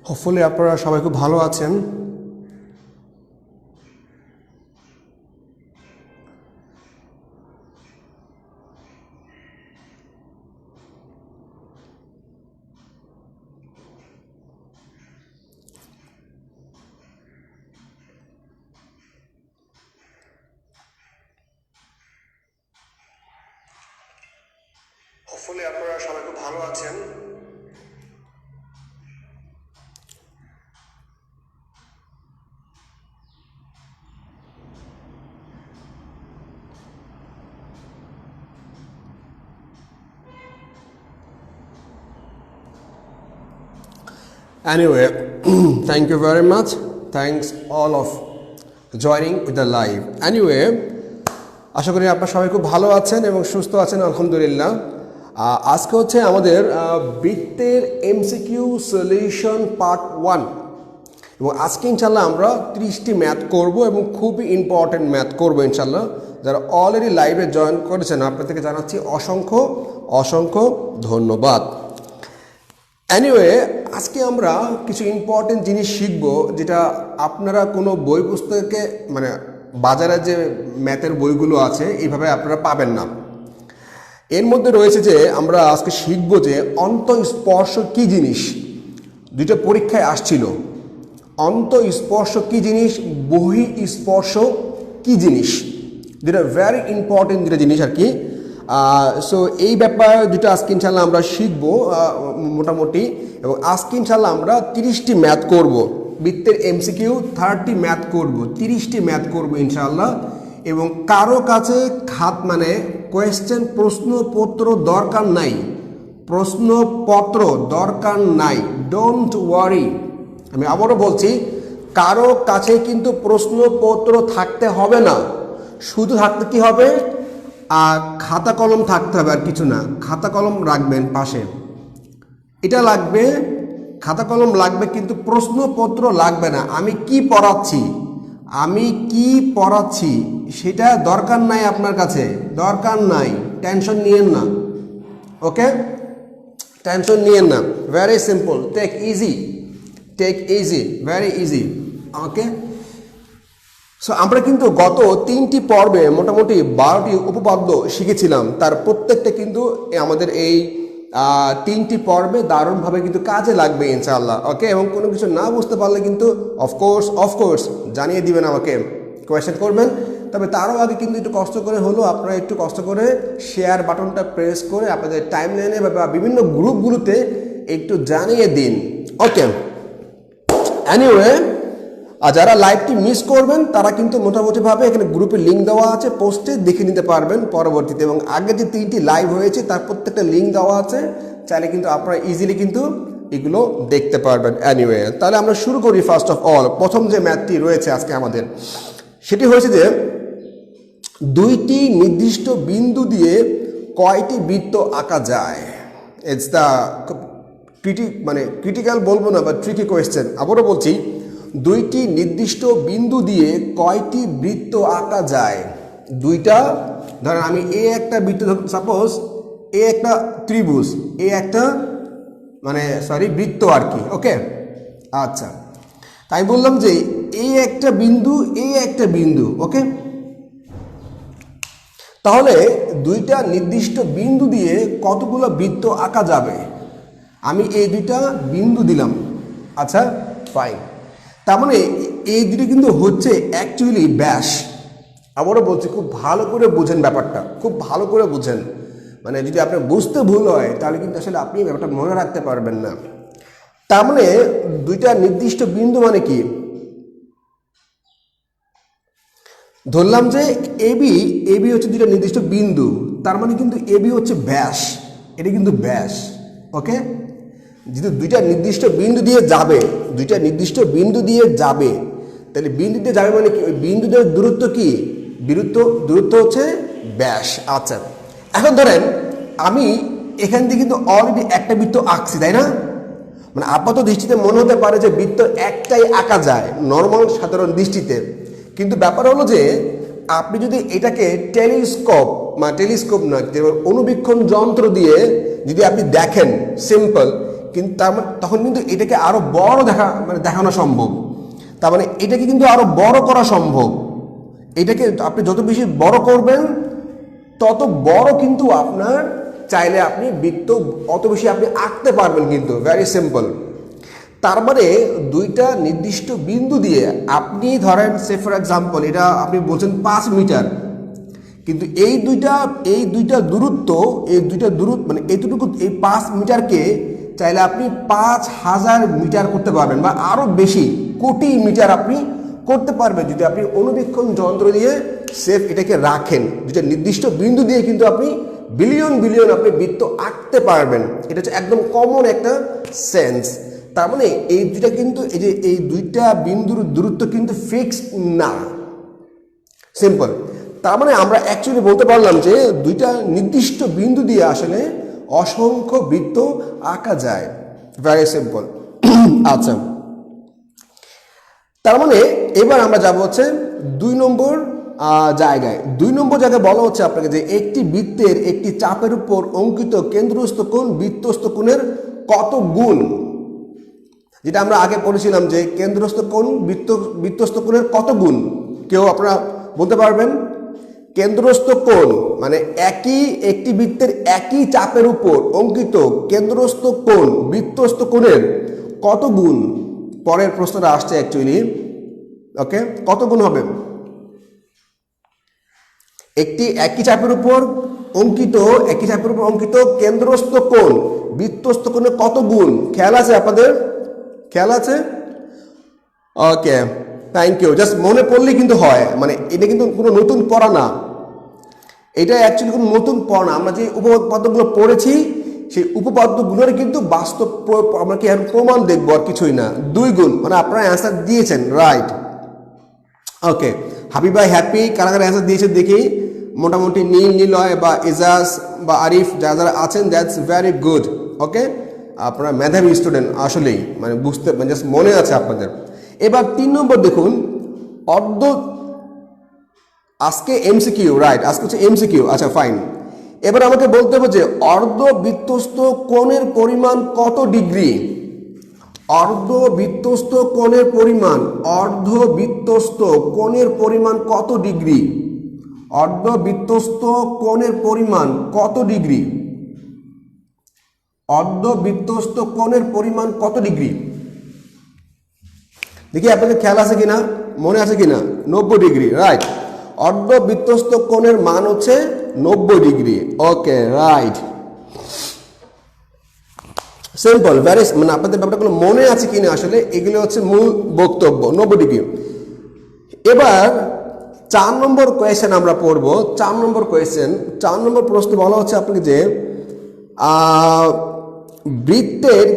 Hopefully আপনারা সবাই খুব ভালো আছেন। হোপফুলি আপনারা সবাই খুব ভালো আছেন। Anyway, thank you very much. Thanks all of joining with the live. Anyway, আশা করি আপনারা সবাই খুব ভালো আছেন এবং সুস্থ আছেন আলহামদুলিল্লাহ। আজকে হচ্ছে আমাদের বৃত্তের এমসিকিউ সলিউশন পার্ট 1 এবং আজকে ইনশাল্লাহ আমরা 30টি ম্যাথ করব এবং খুবই ইম্পর্টেন্ট ম্যাথ করব ইনশাল্লাহ। যারা অলরেডি লাইভে জয়েন করেছেন আপনাদেরকে জানাচ্ছি অসংখ্য অসংখ্য ধন্যবাদ। এনিওয়ে, আজকে আমরা কিছু ইম্পর্টেন্ট জিনিস শিখব যেটা আপনারা কোনো বই পুস্তকে মানে বাজারে যে ম্যাথের বইগুলো আছে এইভাবে আপনারা পাবেন না। এর মধ্যে রয়েছে যে আমরা আজকে শিখব যে অন্তঃস্পর্শ কী জিনিস। দুইটা পরীক্ষায় আসছিল, অন্তঃস্পর্শ কী জিনিস, বহিঃস্পর্শ কী জিনিস, যেটা ভেরি ইম্পর্টেন্ট যেটা জিনিস আর কি। সো এই ব্যাপার দুটো আজকে ইনশাল্লাহ আমরা শিখবো মোটামুটি। এবং আজকে ইনশাল্লাহ আমরা 30টি ম্যাথ করব, বৃত্তের এমসিকিউ 30 ম্যাথ করব, 30টি ম্যাথ করব ইনশাল্লাহ। এবং কারো কাছে মানে কোয়েশ্চেন প্রশ্নপত্র দরকার নাই, প্রশ্নপত্র দরকার নাই, ডোন্ট ওয়ারি। আমি আবারও বলছি, কারো কাছে কিন্তু প্রশ্নপত্র থাকতে হবে না, শুধু থাকতে কি হবে, খাতা কলম থাকতে হবে, আর কিছু না। খাতা কলম রাখবেন পাশে, এটা লাগবে, খাতা কলম লাগবে, কিন্তু প্রশ্নপত্র লাগবে না। আমি কি পড়াচ্ছি সেটা দরকার নাই, আপনার কাছে দরকার নাই, টেনশন নিয়েন না। ওকে, টেনশন নিয়েন না, very simple, take easy, very easy. Okay, so আমরা কিন্তু গত 3টি পর্বে মোটামুটি 12টি উপপাদ্য শিখেছিলাম। তার প্রত্যেকটা কিন্তু আমাদের এই 3টি পর্বে দারুণভাবে কিন্তু কাজে লাগবে ইনশাআল্লাহ। ওকে, এবং কোনো কিছু না বুঝতে পারলে কিন্তু অফকোর্স জানিয়ে দিবেন, আমাকে কোয়েশ্চেন করবেন। তবে তারও আগে কিন্তু একটু কষ্ট করে হলেও আপনারা একটু কষ্ট করে শেয়ার বাটনটা প্রেস করে আপনাদের টাইমলাইনে বা বিভিন্ন গ্রুপগুলোতে একটু জানিয়ে দিন। ওকে, এনিওয়ে, আর যারা লাইভটি মিস করবেন তারা কিন্তু মোটামুটিভাবে এখানে গ্রুপের লিঙ্ক দেওয়া আছে, পোস্টে দেখে নিতে পারবেন পরবর্তীতে। এবং আগে যে 3টি লাইভ হয়েছে তার প্রত্যেকটা লিঙ্ক দেওয়া আছে, চাইলে কিন্তু আপনারা ইজিলি কিন্তু এগুলো দেখতে পারবেন। এনিওয়ে, তাহলে আমরা শুরু করি। ফার্স্ট অফ অল, প্রথম যে ম্যাথটি রয়েছে আজকে আমাদের, সেটি হয়েছে যে 2টি নির্দিষ্ট বিন্দু দিয়ে কয়টি বৃত্ত আঁকা যায়। ইটস দ্য ক্রিটিক্যাল বলবো না, বা ট্রিকি কোয়েশ্চেন। আবারও বলছি, 2টি নির্দিষ্ট বিন্দু দিয়ে কয়টি বৃত্ত আঁকা যায়। দুইটা, ধরেন আমি একটা বৃত্ত, সাপোজ একটা ত্রিভুজ, একটা বৃত্ত আর কি। ওকে, আচ্ছা, তাই বললাম যে একটা বিন্দু। ওকে, তাহলে 2টা নির্দিষ্ট বিন্দু দিয়ে কতগুলো বৃত্ত আঁকা যাবে। আমি এই 2টা বিন্দু দিলাম, আচ্ছা ফাইন। তার মানে এই দুটি কিন্তু হচ্ছে অ্যাকচুয়ালি ব্যাস। আবারও বলছি, খুব ভালো করে বুঝেন ব্যাপারটা, খুব ভালো করে বুঝেন। মানে যদি আপনার বুঝতে ভুল হয় তাহলে কিন্তু আসলে আপনি ব্যাপারটা মনে রাখতে পারবেন না। তার মানে 2টা নির্দিষ্ট বিন্দু মানে কি, ধরলাম যে এবি হচ্ছে 2টা নির্দিষ্ট বিন্দু, তার মানে কিন্তু এবি হচ্ছে ব্যাস, এটা কিন্তু ব্যাস। ওকে, যেহেতু 2টা নির্দিষ্ট বিন্দু দিয়ে যাবে, তাহলে বিন্দু দিয়ে যাবে মানে কি, ওই বিন্দুদের দূরত্ব কি, দূরত্ব হচ্ছে ব্যাস। আচ্ছা, এখন ধরেন আমি এখান থেকে কিন্তু অলরেডি একটা বৃত্ত আঁকছি, তাই না? মানে আপাত দৃষ্টিতে মনে হতে পারে যে বৃত্ত একটাই আঁকা যায় নর্মাল সাধারণ দৃষ্টিতে, কিন্তু ব্যাপার হলো যে আপনি যদি এটাকে টেলিস্কোপ না, অনুবীক্ষণ যন্ত্র দিয়ে যদি আপনি দেখেন, সিম্পল কিন্তু তখন কিন্তু এটাকে আরো বড় দেখানো সম্ভব। তার মানে এটাকে কিন্তু আরো বড় করা সম্ভব। এটাকে আপনি যত বেশি বড় করবেন তত বড় কিন্তু আপনার চাইলে আপনি বৃত্ত অত বেশি আপনি আঁকতে পারবেন, কিন্তু ভেরি সিম্পল। তার মানে দুইটা নির্দিষ্ট বিন্দু দিয়ে আপনি ধরেন সে ফর এক্সাম্পল এটা আপনি বলছেন 5 মিটার, কিন্তু এই দুইটা দূরত্ব মানে এইটুকু এই 5 মিটারকে চাইলে আপনি 5000 মিটার করতে পারবেন বা আরো বেশি কোটি মিটার আপনি করতে পারবেন যদি আপনি অনুবীক্ষণ যন্ত্র দিয়ে সেফ এটাকে রাখেন। দুইটা নির্দিষ্ট বিন্দু দিয়ে কিন্তু আপনি বিলিয়ন বিলিয়ন আপনি বৃত্ত আঁকতে পারবেন। এটা হচ্ছে একদম কমন একটা সেন্স। তার মানে এই দুইটা কিন্তু এই দুইটা বিন্দুর দূরত্ব কিন্তু ফিক্সড না, সিম্পল। তার মানে আমরা অ্যাকচুয়ালি বলতে পারলাম যে দুইটা নির্দিষ্ট বিন্দু দিয়ে আসলে অসংখ্য বৃত্ত আঁকা যায়, ভেরি সিম্পল। আচ্ছা, তার মানে এবার আমরা যাব হচ্ছে 2 নম্বর জায়গায়। 2 নম্বর জায়গায় বলা হচ্ছে আপনাকে যে একটি বৃত্তের একটি চাপের উপর অঙ্কিত কেন্দ্রস্থ কোণ বৃত্তস্থ কোণের কত গুণ। যেটা আমরা আগে পড়েছিলাম যে কেন্দ্রস্থ কোণ বৃত্তস্থ কোণের কত গুণ, কেউ আপনারা বলতে পারবেন? কেন্দ্রস্থ কোণ মানে একটি বৃত্তের একই চাপের উপর অঙ্কিত কেন্দ্রস্থ কোণ বৃত্তস্থ কোণের কত গুণ। পরের প্রশ্নটা আসছে অ্যাকচুয়ালি, ওকে, কত গুণ হবে? একই চাপের উপর অঙ্কিত কেন্দ্রস্থ কোণ বৃত্তস্থ কোণের কত গুণ। খেয়াল আছে আপনাদের? খেয়াল আছে? ওকে, থ্যাংক ইউ। জাস্ট মনে পড়লে কিন্তু হয়, মানে এটা কিন্তু কোনো নতুন পড়া না, এটা অ্যাকচুয়ালি কোনো নতুন পড়া না। আমরা যে উপপাদ্যগুলো পড়েছি সেই উপপাদ্যগুলোর কিন্তু বাস্তব আমরা কি এখন প্রমাণ দেখবো, আর কিছুই না। 2 গুণ মানে আপনারা অ্যান্সার দিয়েছেন, রাইট। ওকে, হাবিব ভাই হ্যাপি, কারা কারা অ্যান্সার দিয়েছেন দেখি। মোটামুটি নিলয় বা এজাজ বা আরিফ যারা যারা আছেন, দ্যাটস ভেরি গুড। ওকে, আপনারা মেধাবী স্টুডেন্ট আসলেই, মানে বুঝতে মানে জাস্ট মনে আছে আপনাদের। এবার 3 নম্বর দেখুন, আজকে এমসিকিউ, রাইট, আজকে হচ্ছে এমসিকিউ। আচ্ছা ফাইন, এবার আমাকে বলতে হবে যে অর্ধবৃত্তস্থ কোণের পরিমাণ কত ডিগ্রি। অর্ধবৃত্তস্থ কোণের পরিমাণ কত ডিগ্রি? অর্ধবৃত্তস্থ কোণের পরিমাণ কত ডিগ্রি? অর্ধবৃত্তস্থ কোণের পরিমাণ কত ডিগ্রি? দেখি আপনাদের খেয়াল আছে কিনা, মনে আছে কিনা? 90 ডিগ্রি, রাইট। অর্ধবৃত্তস্থ কোণের মান হচ্ছে 90 ডিগ্রি। ওকে, রাইট, সিম্পল, ভেরি, মানে আপনাদের ব্যাপারগুলো মনে আছে কিনা আসলে, এগুলো হচ্ছে মূল বক্তব্য, 90 ডিগ্রি। এবার 4 নম্বর কোয়েশ্চেন আমরা পড়ব। 4 নম্বর প্রশ্ন বলা হচ্ছে আপনাকে যে বৃত্তের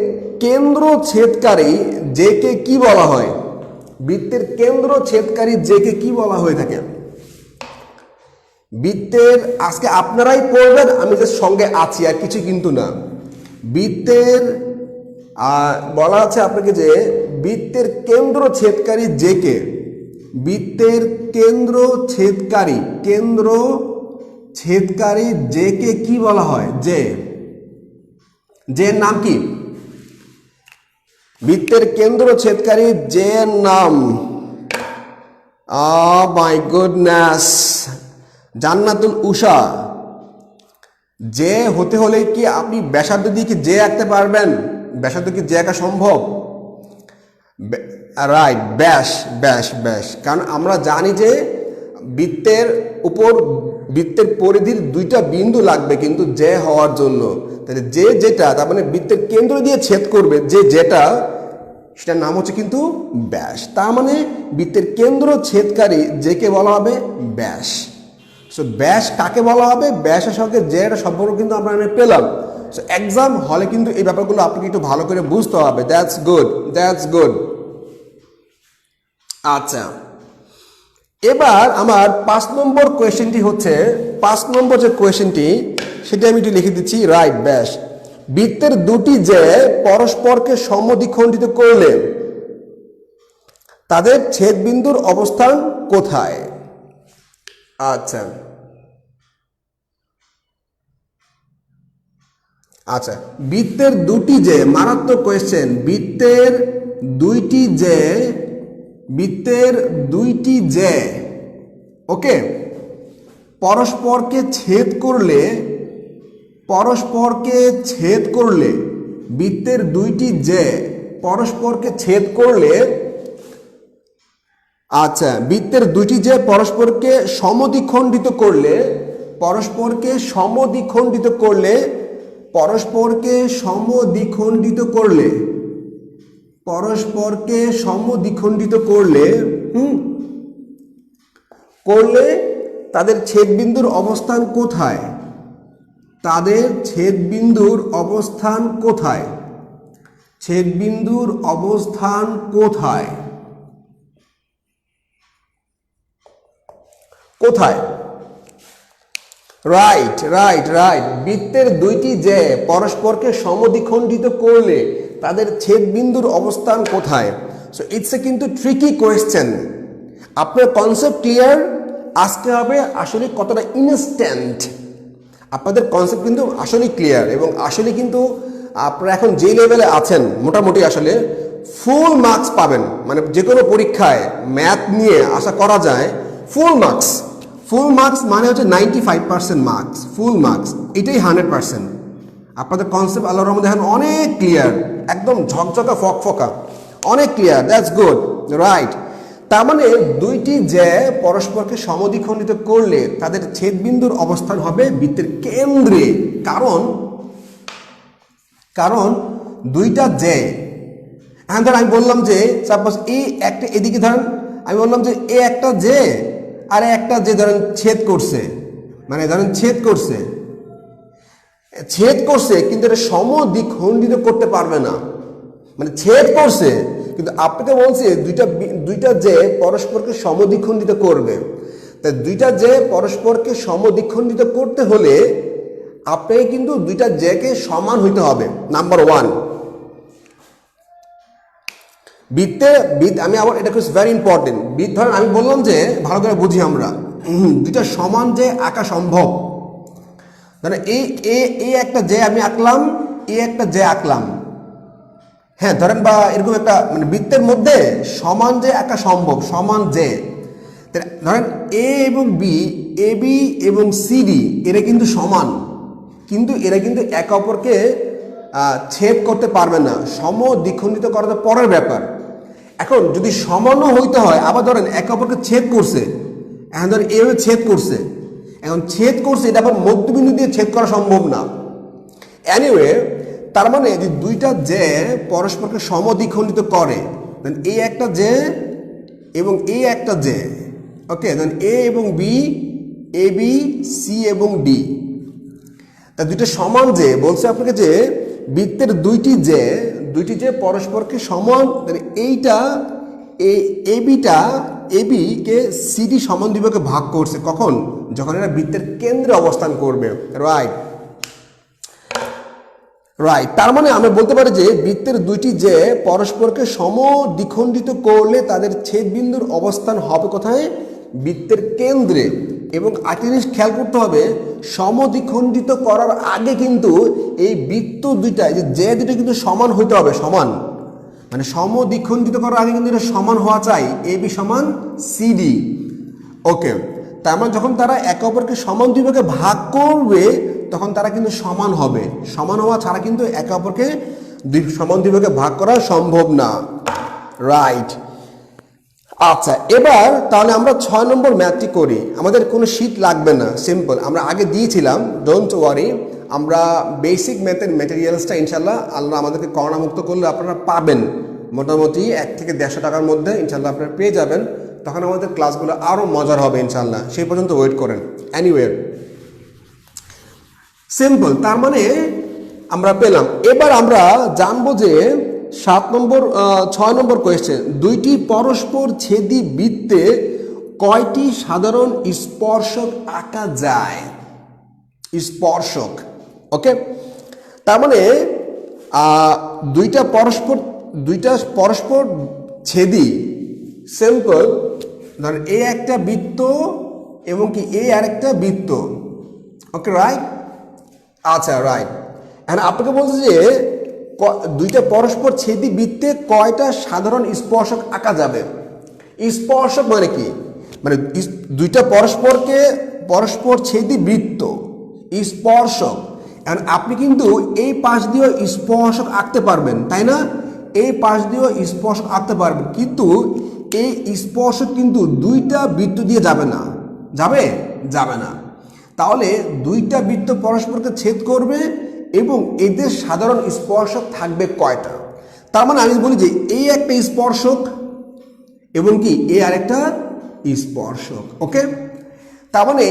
কেন্দ্র ছেদকারী জেকে কি বলা হয়? বৃত্তের কেন্দ্র ছেদকারী জেকে কি বলা হয়ে থাকে? বৃত্তের আজকে আপনারাই পড়বেন, আমি যে সঙ্গে আছি আর কিছু কিন্তু না। বৃত্তের বলা আছে আপনাকে যে বৃত্তের কেন্দ্র ছেদকারী জেকে, বৃত্তের কেন্দ্র ছেদকারী জেকে কি বলা হয়? যে নাম কি? বৃত্তের কেন্দ্র ছেদকারী যে নাম, মাই গুডনেস, জান্নাতুল উষা। যে হতে হলে কি আপনি ব্যাসার্ধ দিয়ে কি যে আঁকতে পারবেন? ব্যাসার্ধ কি যে আঁকা সম্ভব? রাইট, ব্যাস। কারণ আমরা জানি যে বৃত্তের পরিধির 2টা বিন্দু লাগবে কিন্তু যে হওয়ার জন্য। তাহলে যেটা তার মানে বৃত্তের কেন্দ্র দিয়ে ছেদ করবে যেটা, সেটার নাম হচ্ছে কিন্তু ব্যাস। তার মানে বৃত্তের কেন্দ্র ছেদকারী যেকে বলা হবে ব্যাস। সো ব্যাস কাকে বলা হবে? ব্যাসের সঙ্গে যে একটা সম্পর্ক কিন্তু আমরা পেলাম। সো এক্সাম হলে কিন্তু এই ব্যাপারগুলো আপনাকে একটু ভালো করে বুঝতে হবে। That's good. আচ্ছা, এবার আমার 5 নম্বর কোয়েশ্চেনটি হচ্ছে, 5 নম্বর যে কোয়েশ্চেনটি সেটা আমি একটু লিখে দিচ্ছি, রাইট, ব্যাস। বৃত্তের 2টি যে পরস্পরকে সমদ্বিখণ্ডিত করলে তাদের ছেদবিন্দুর অবস্থান কোথায়? আচ্ছা, আচ্ছা, বৃত্তের দুটি যে মারাত্মক কোয়েশ্চেন, বৃত্তের দুইটি যে ওকে পরস্পরকে ছেদ করলে বৃত্তের দুইটি যে পরস্পরকে ছেদ করলে, আচ্ছা, বৃত্তের দুইটি যে পরস্পরকে সমদ্বিখণ্ডিত করলে তাদের ছেদবিন্দুর অবস্থান কোথায়? ছেদবিন্দুর অবস্থান কোথায়? রাইট। বৃত্তের দুইটি যে পরস্পরকে সমদ্বিখণ্ডিত করলে তাদের ছেদবিন্দুর অবস্থান কোথায়? সো ইটস এ কিন্তু ট্রিকি কোয়েশ্চেন। আপনার কনসেপ্ট ক্লিয়ার? আজকে হবে আসলে কতটা ইনস্ট্যান্ট, আপনাদের কনসেপ্ট কিন্তু আসলে ক্লিয়ার, এবং আসলে কিন্তু আপনারা এখন যে লেভেলে আছেন মোটামুটি আসলে ফুল মার্কস পাবেন। মানে যে কোনো পরীক্ষায় ম্যাথ নিয়ে আশা করা যায় ফুল মার্কস মানে হচ্ছে 95% মার্কস, ফুল মার্কস, এটাই 100%। আপনাদের কনসেপ্ট আল্লাহর রহমতে এখন অনেক ক্লিয়ার, একদম ঝকঝকা ফকফকা, অনেক ক্লিয়ার। That's good, right. তার মানে দুইটি যে পরস্পরকে সমদ্বিখণ্ডিত করলে তাদের ছেদবিন্দুর অবস্থান হবে বৃত্তের কেন্দ্রে। কারণ দুইটা যে, এখন ধর আমি বললাম যে সাপোজ এই একটা, এদিকে ধরেন আমি বললাম যে এ একটা যে আর একটা যে ধরেন ছেদ করছে, কিন্তু এটা সমদ্বিখণ্ডিত করতে পারবে না। মানে ছেদ করছে কিন্তু আপনাকে বলছে দুইটা যে পরস্পরকে সমদ্বিখণ্ডিত করবে। তাই দুইটা যে পরস্পরকে সমদ্বিখণ্ডিত করতে হলে আপনাকে কিন্তু দুইটা জেকে সমান হইতে হবে। নাম্বার 1, আমি আবার এটা খুব ভেরি ইম্পর্টেন্ট। ধরেন আমি বললাম যে ভালো করে বুঝি আমরা, দুইটা সমান যে আঁকা সম্ভব। ধরেন এই একটা যে আমি আঁকলাম, একটা যে আঁকলাম, হ্যাঁ ধরেন, বা এরকম একটা মানে বৃত্তের মধ্যে সমান যে আঁকা সম্ভব, সমান যে ধরেন এ এবং বি, এ বি এবং সিডি এরা কিন্তু সমান, কিন্তু এরা কিন্তু একে অপরকে ছেদ করতে পারবে না। সমদ্বিখণ্ডিত করা তো পরের ব্যাপার। এখন যদি সমানও হইতে হয়, আবার ধরেন একে অপরকে ছেদ করছে, এখন ধরেন এভাবে ছেদ করছে, এটা আবার মধ্যবিন্দু দিয়ে ছেদ করা সম্ভব না। এনিওয়ে, তার মানে যে দুইটা যে পরস্পরকে সমদ্বিখণ্ডিত করে, এই একটা যে এবং এই একটা যে, ওকে, দেন এ এবং বি, এ বি, সি এবং ডি, তা দুইটা সমান যে বলছে আপনাকে যে বৃত্তের দুইটি যে পরস্পরকে সমান, এইটা এবি কে সিডি সমান দুইভাগে ভাগ করছে। কখন? যখন এরা বৃত্তের কেন্দ্রে অবস্থান করবে। রাইট। তার মানে আমরা বলতে পারি যে বৃত্তের দুইটি যে পরস্পরকে সমদ্বিখণ্ডিত করলে তাদের ছেদবিন্দুর অবস্থান হবে কোথায়? বৃত্তের কেন্দ্রে। এবং আরেকটা জিনিস খেয়াল করতে হবে, সমদ্বিখণ্ডিত করার আগে কিন্তু এই বৃত্ত দুইটা যে দুটো কিন্তু সমান হইতে হবে, সমান, মানে সমদ্বিখণ্ডিত করার আগে কিন্তু এটা সমান হওয়া চাই, এ বি সমান সিডি। ওকে, তার মানে যখন তারা একে অপরকে সমান দুই ভাগে ভাগ করবে তখন তারা কিন্তু সমান হবে। সমান হওয়া ছাড়া কিন্তু একে অপরকে সমান দুই ভাগে ভাগ করা সম্ভব না। রাইট। আচ্ছা, এবার তাহলে আমরা 6 নম্বর ম্যাথটি করি। আমাদের কোনো শীট লাগবে না, সিম্পল, আমরা আগে দিয়েছিলাম, ডোন্ট ওয়ারি। আমরা বেসিক ম্যাথের ম্যাটেরিয়ালসটা ইনশাল্লাহ আল্লাহ আমাদেরকে করোনা মুক্ত করলে আপনারা পাবেন মোটামুটি 1 থেকে 150 টাকার মধ্যে ইনশাল্লাহ আপনারা পেয়ে যাবেন। তখন আমাদের ক্লাসগুলো আরও মজার হবে ইনশাল্লাহ, সেই পর্যন্ত ওয়েট করেন। এনিওয়ে, সিম্পল, তার মানে আমরা পেলাম। এবার আমরা জানবো যে 6 নম্বর কোয়েশ্চেন, দুইটি পরস্পর ছেদি বৃত্তে কয়টি সাধারণ স্পর্শক আঁকা যায়? স্পর্শক, ওকে, তার মানে দুইটা পরস্পর ছেদি, সিম্পল, ধরেন এ একটা বৃত্ত এবং কি এ আরেকটা বৃত্ত, ওকে, রাইট। আচ্ছা, রাইট। এখন আপনাকে বলছে যে দুইটা পরস্পর ছেদি বৃত্তে কয়টা সাধারণ স্পর্শক আঁকা যাবে। স্পর্শক মানে কি, মানে দুইটা পরস্পর ছেদি বৃত্ত স্পর্শক। এখন আপনি কিন্তু এই পাশ দিয়েও স্পর্শক আঁকতে পারবেন, তাই না? এই পাশ দিয়েও স্পর্শক আঁকতে পারবেন, কিন্তু এই স্পর্শক কিন্তু দুইটা বৃত্ত দিয়ে যাবে না। যাবে না। তাহলে দুইটা বৃত্ত পরস্পরকে ছেদ করবে এবং এদের সাধারণ স্পর্শক থাকবে কয়টা। তার মানে আমি বলি যে এই একটা স্পর্শক এবং কি এই আরেকটা স্পর্শক। ওকে, তার মানে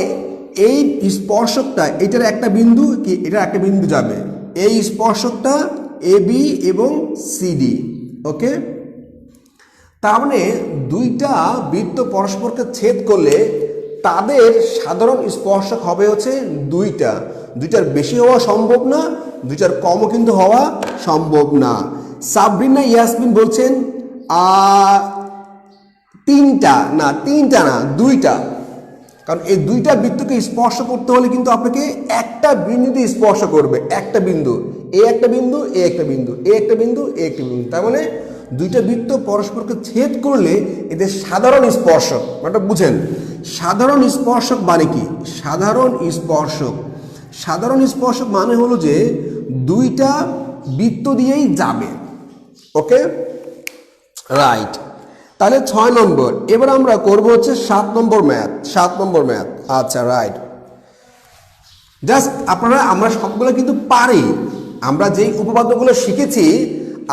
এই স্পর্শকটা এটার একটা বিন্দু কি এটার একটা বিন্দু যাবে, এই স্পর্শকটা এ বি এবং সিডি। ওকে, তার মানে দুইটা বৃত্ত পরস্পরকে ছেদ করলে তাদের সাধারণ স্পর্শক হবে হচ্ছে দুইটার বেশি হওয়া সম্ভব না, দুইটার কমও কিন্তু হওয়া সম্ভব না। সাবরিনা ইয়াসমিন বলছেন তিনটা না দুইটা, কারণ এই দুইটা বৃত্তকে স্পর্শ করতে হলে কিন্তু আপনাকে একটা বিন্দুতে স্পর্শ করবে, একটা বিন্দু, এ একটা বিন্দু, এ একটা বিন্দু, এ একটা বিন্দু, এ একটা বিন্দু। তার মানে দুইটা বৃত্ত পরস্পরকে ছেদ করলে এদের সাধারণ স্পর্শক মানে বুঝেন। সাধারণ স্পর্শক মানে কি? সাধারণ স্পর্শক মানে হলো যে দুইটা বৃত্ত দিয়েই যাবে। ওকে, রাইট। তাহলে 6 নম্বর। এবার আমরা করব হচ্ছে 7 নম্বর ম্যাথ। আচ্ছা, রাইট। জাস্ট আমরা সবগুলো কিন্তু পারি। আমরা যেই উপপাদ্যগুলো শিখেছি,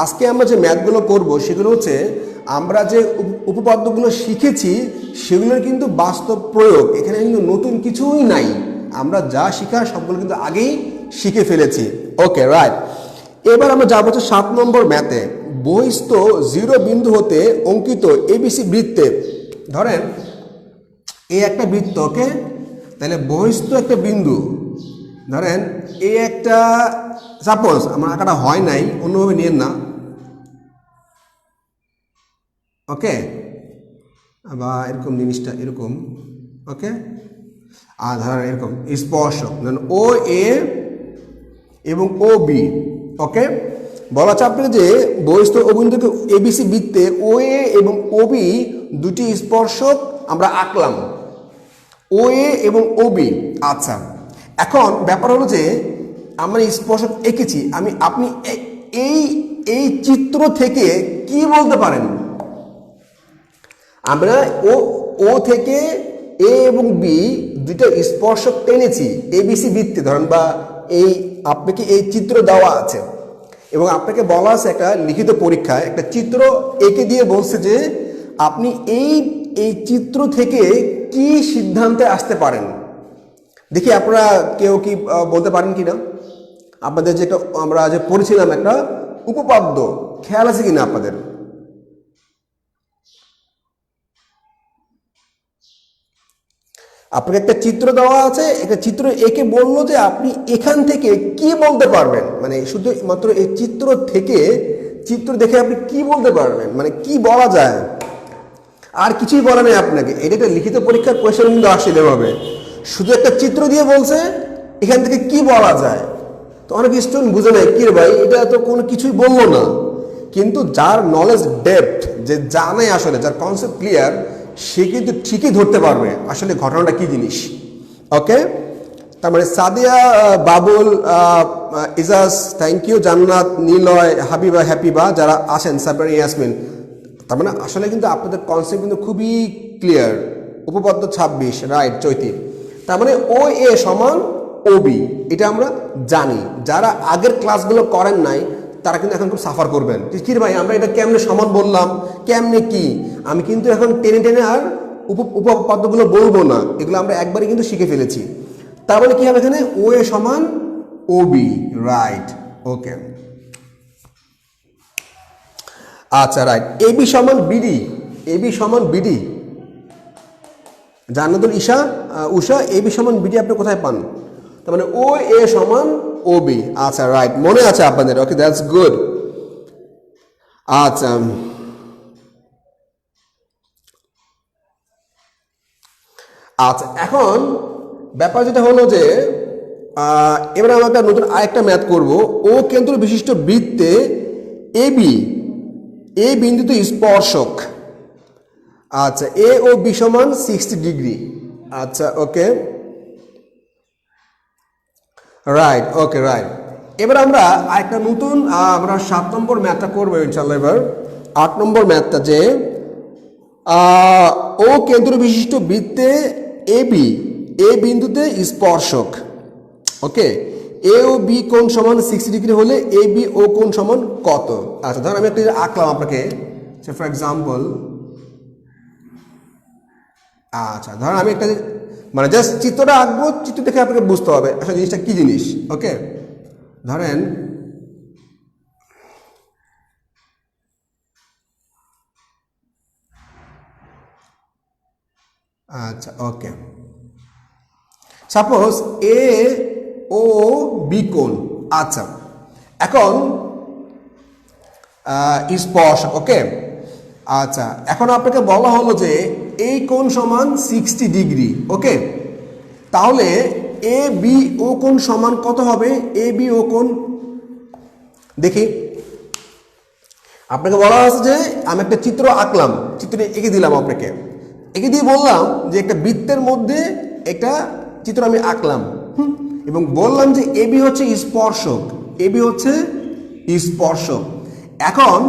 আজকে আমরা যে ম্যাথগুলো করব সেগুলো হচ্ছে আমরা যে উপপাদ্যগুলো শিখেছি সেগুলোর কিন্তু বাস্তব প্রয়োগ। এখানে কিন্তু নতুন কিছুই নাই, আমরা যা শিখার সবগুলো কিন্তু আগেই শিখে ফেলেছি। ওকে, রাইট। এবার আমরা যাবো হচ্ছে 7 নম্বর ম্যাথে। বহিস্থ 0 বিন্দু হতে অঙ্কিত এবিসি বৃত্তে, ধরেন এ একটা বৃত্ত। ওকে, তাহলে বহিস্থ একটা বিন্দু, ধরেন এ একটা, সাপোজ আমার আঁকাটা হয় নাই, অন্যভাবে নিয়েন না। ওকে, আবার এরকম জিনিসটা এরকম। ওকে, আর ধরেন এরকম স্পর্শক ও এ এবং ও বি। ওকে, বলা হচ্ছে আপনাকে যে বহিস্থ অবিন্দুকে এবিসি বৃত্তে ও এ এবং ও বি দুটি স্পর্শক আমরা আঁকলাম, ও এ এবং ও বি। আচ্ছা, এখন ব্যাপার হলো যে আমরা স্পর্শক এঁকেছি, আপনি এই চিত্র থেকে কি বলতে পারেন? আমরা ও থেকে এ এবং বি দুইটা স্পর্শক টেনেছি এবিসি বৃত্তে, ধরেন, বা এই আপনাকে এই চিত্র দেওয়া আছে এবং আপনাকে বলা আছে একটা লিখিত পরীক্ষায় একটা চিত্র এঁকে দিয়ে বলছে যে আপনি এই চিত্র থেকে কি সিদ্ধান্তে আসতে পারেন। দেখি আপনারা কেউ কি বলতে পারেন কিনা? আপনাদের যেটা আমরা যে পড়েছিলাম একটা উপপাদ্য, খেয়াল আছে কিনা আপনাদের? আপনাকে একটা চিত্র দেওয়া আছে, একটা চিত্র এঁকে বললো যে আপনি এখান থেকে কি বলতে পারবেন, মানে শুধু মাত্র এই চিত্র দেখে আপনি কি বলতে পারবেন, মানে কি বলা যায়, আর কিছুই বলা নেই আপনাকে। এটা একটা লিখিত পরীক্ষার কোয়েশ্চেন কিন্তু আসলে এভাবে শুধু একটা চিত্র দিয়ে বলছে এখান থেকে কি বলা যায়। তো অনেক স্টুডেন্ট বুঝে নেয় কি রে ভাই, এটা তো কোনো কিছুই বললো না। কিন্তু যার নলেজ ডেপথ, যে জানে আসলে, যার কনসেপ্ট ক্লিয়ার, সে কিন্তু ঠিকই ধরতে পারবে আসলে ঘটনাটা কি জিনিস। ওকে, তার মানে সাদিয়া, বাবুল, ইজাজ, থ্যাংক ইউ, জান্নাত, নিলয়, হাবিবা, হ্যাপিবা যারা আছেন, সাবরিনা ইয়াসমিন, তার মানে আসলে কিন্তু আপনাদের কনসেপ্ট কিন্তু খুবই ক্লিয়ার। উপপাদ্য 26, রাইট। চৈতি, তার মানে ও এ সমান ও বি, এটা আমরা জানি। যারা আগের ক্লাসগুলো করেন নাই তারা কিন্তু এখন খুব সাফার করবেন, কি ভাই আমরা এটা কেমনে সমান বললাম, কেমনে কি। আমি কিন্তু এখন টেনে আর উপপাদ্যগুলো বলবো না, এগুলো আমরা একবারই কিন্তু শিখে ফেলেছি। তার মানে কি হবে এখানে ও এ সমান ও বি, রাইট। ওকে, আচ্ছা, রাইট। এবি সমান বিডি, জান্নাতুল উষা, এবি সমান বিডি আপনি কোথায় পান? তার মানে ও এ সমান ও বি। আচ্ছা, রাইট, মনে আছে আপনাদের। ওকে, দ্যাটস গুড। আচ্ছা, এখন ব্যাপার যেটা হলো যে এবার আমরা একটা নতুন আরেকটা ম্যাথ করব। ও কেন্দ্র বিশিষ্ট বৃত্তে এবি, এ বিন্দুতে স্পর্শক। আচ্ছা, এ ও বি সমান 60 ডিগ্রি। আচ্ছা, ওকে, রাইট, ওকে, রাইট। এবার আমরা আরেকটা নতুন আমরা 7 নম্বর ম্যাথটা করবো ইনশাল্লাহ। এবার 8 নম্বর ম্যাথটা, যে ও কেন্দ্র বিশিষ্ট বৃত্তে এবি, এ বিন্দুতে স্পর্শক। ওকে, এ ও বি কোণ সমান 60 ডিগ্রি হলে এ বি ও কোণ সমান কত? আচ্ছা, ধরুন আমি একটা আঁকলাম আপনাকে, ফর এক্সাম্পল। আচ্ছা, ধরুন আমি একটা মানে জাস্ট চিত্রটা আঁকবো, চিত্র দেখে আপনাকে বুঝতে হবে আসলে জিনিসটা কি জিনিস। ওকে, ধরেন আচ্ছা, ওকে, সাপোজ এ ও বি কোণ। আচ্ছা, এখন স্পর্শক। ওকে, আচ্ছা, এখন আপনাকে বলা হলো যে এই কোণ সমান 60 ডিগ্রি। ওকে, তাহলে এ বি ও কোণ সমান কত হবে? এ বি ও কোণ দেখি, আপনাকে বলা হচ্ছে যে আমি একটা চিত্র আঁকলাম, চিত্রটা এঁকে দিলাম আপনাকে, এঁকে দিয়ে বললাম যে একটা বৃত্তের মধ্যে একটা চিত্র আমি আঁকলাম, এবং বললাম যে এ বি হচ্ছে স্পর্শক, এ বি হচ্ছে স্পর্শক। এখন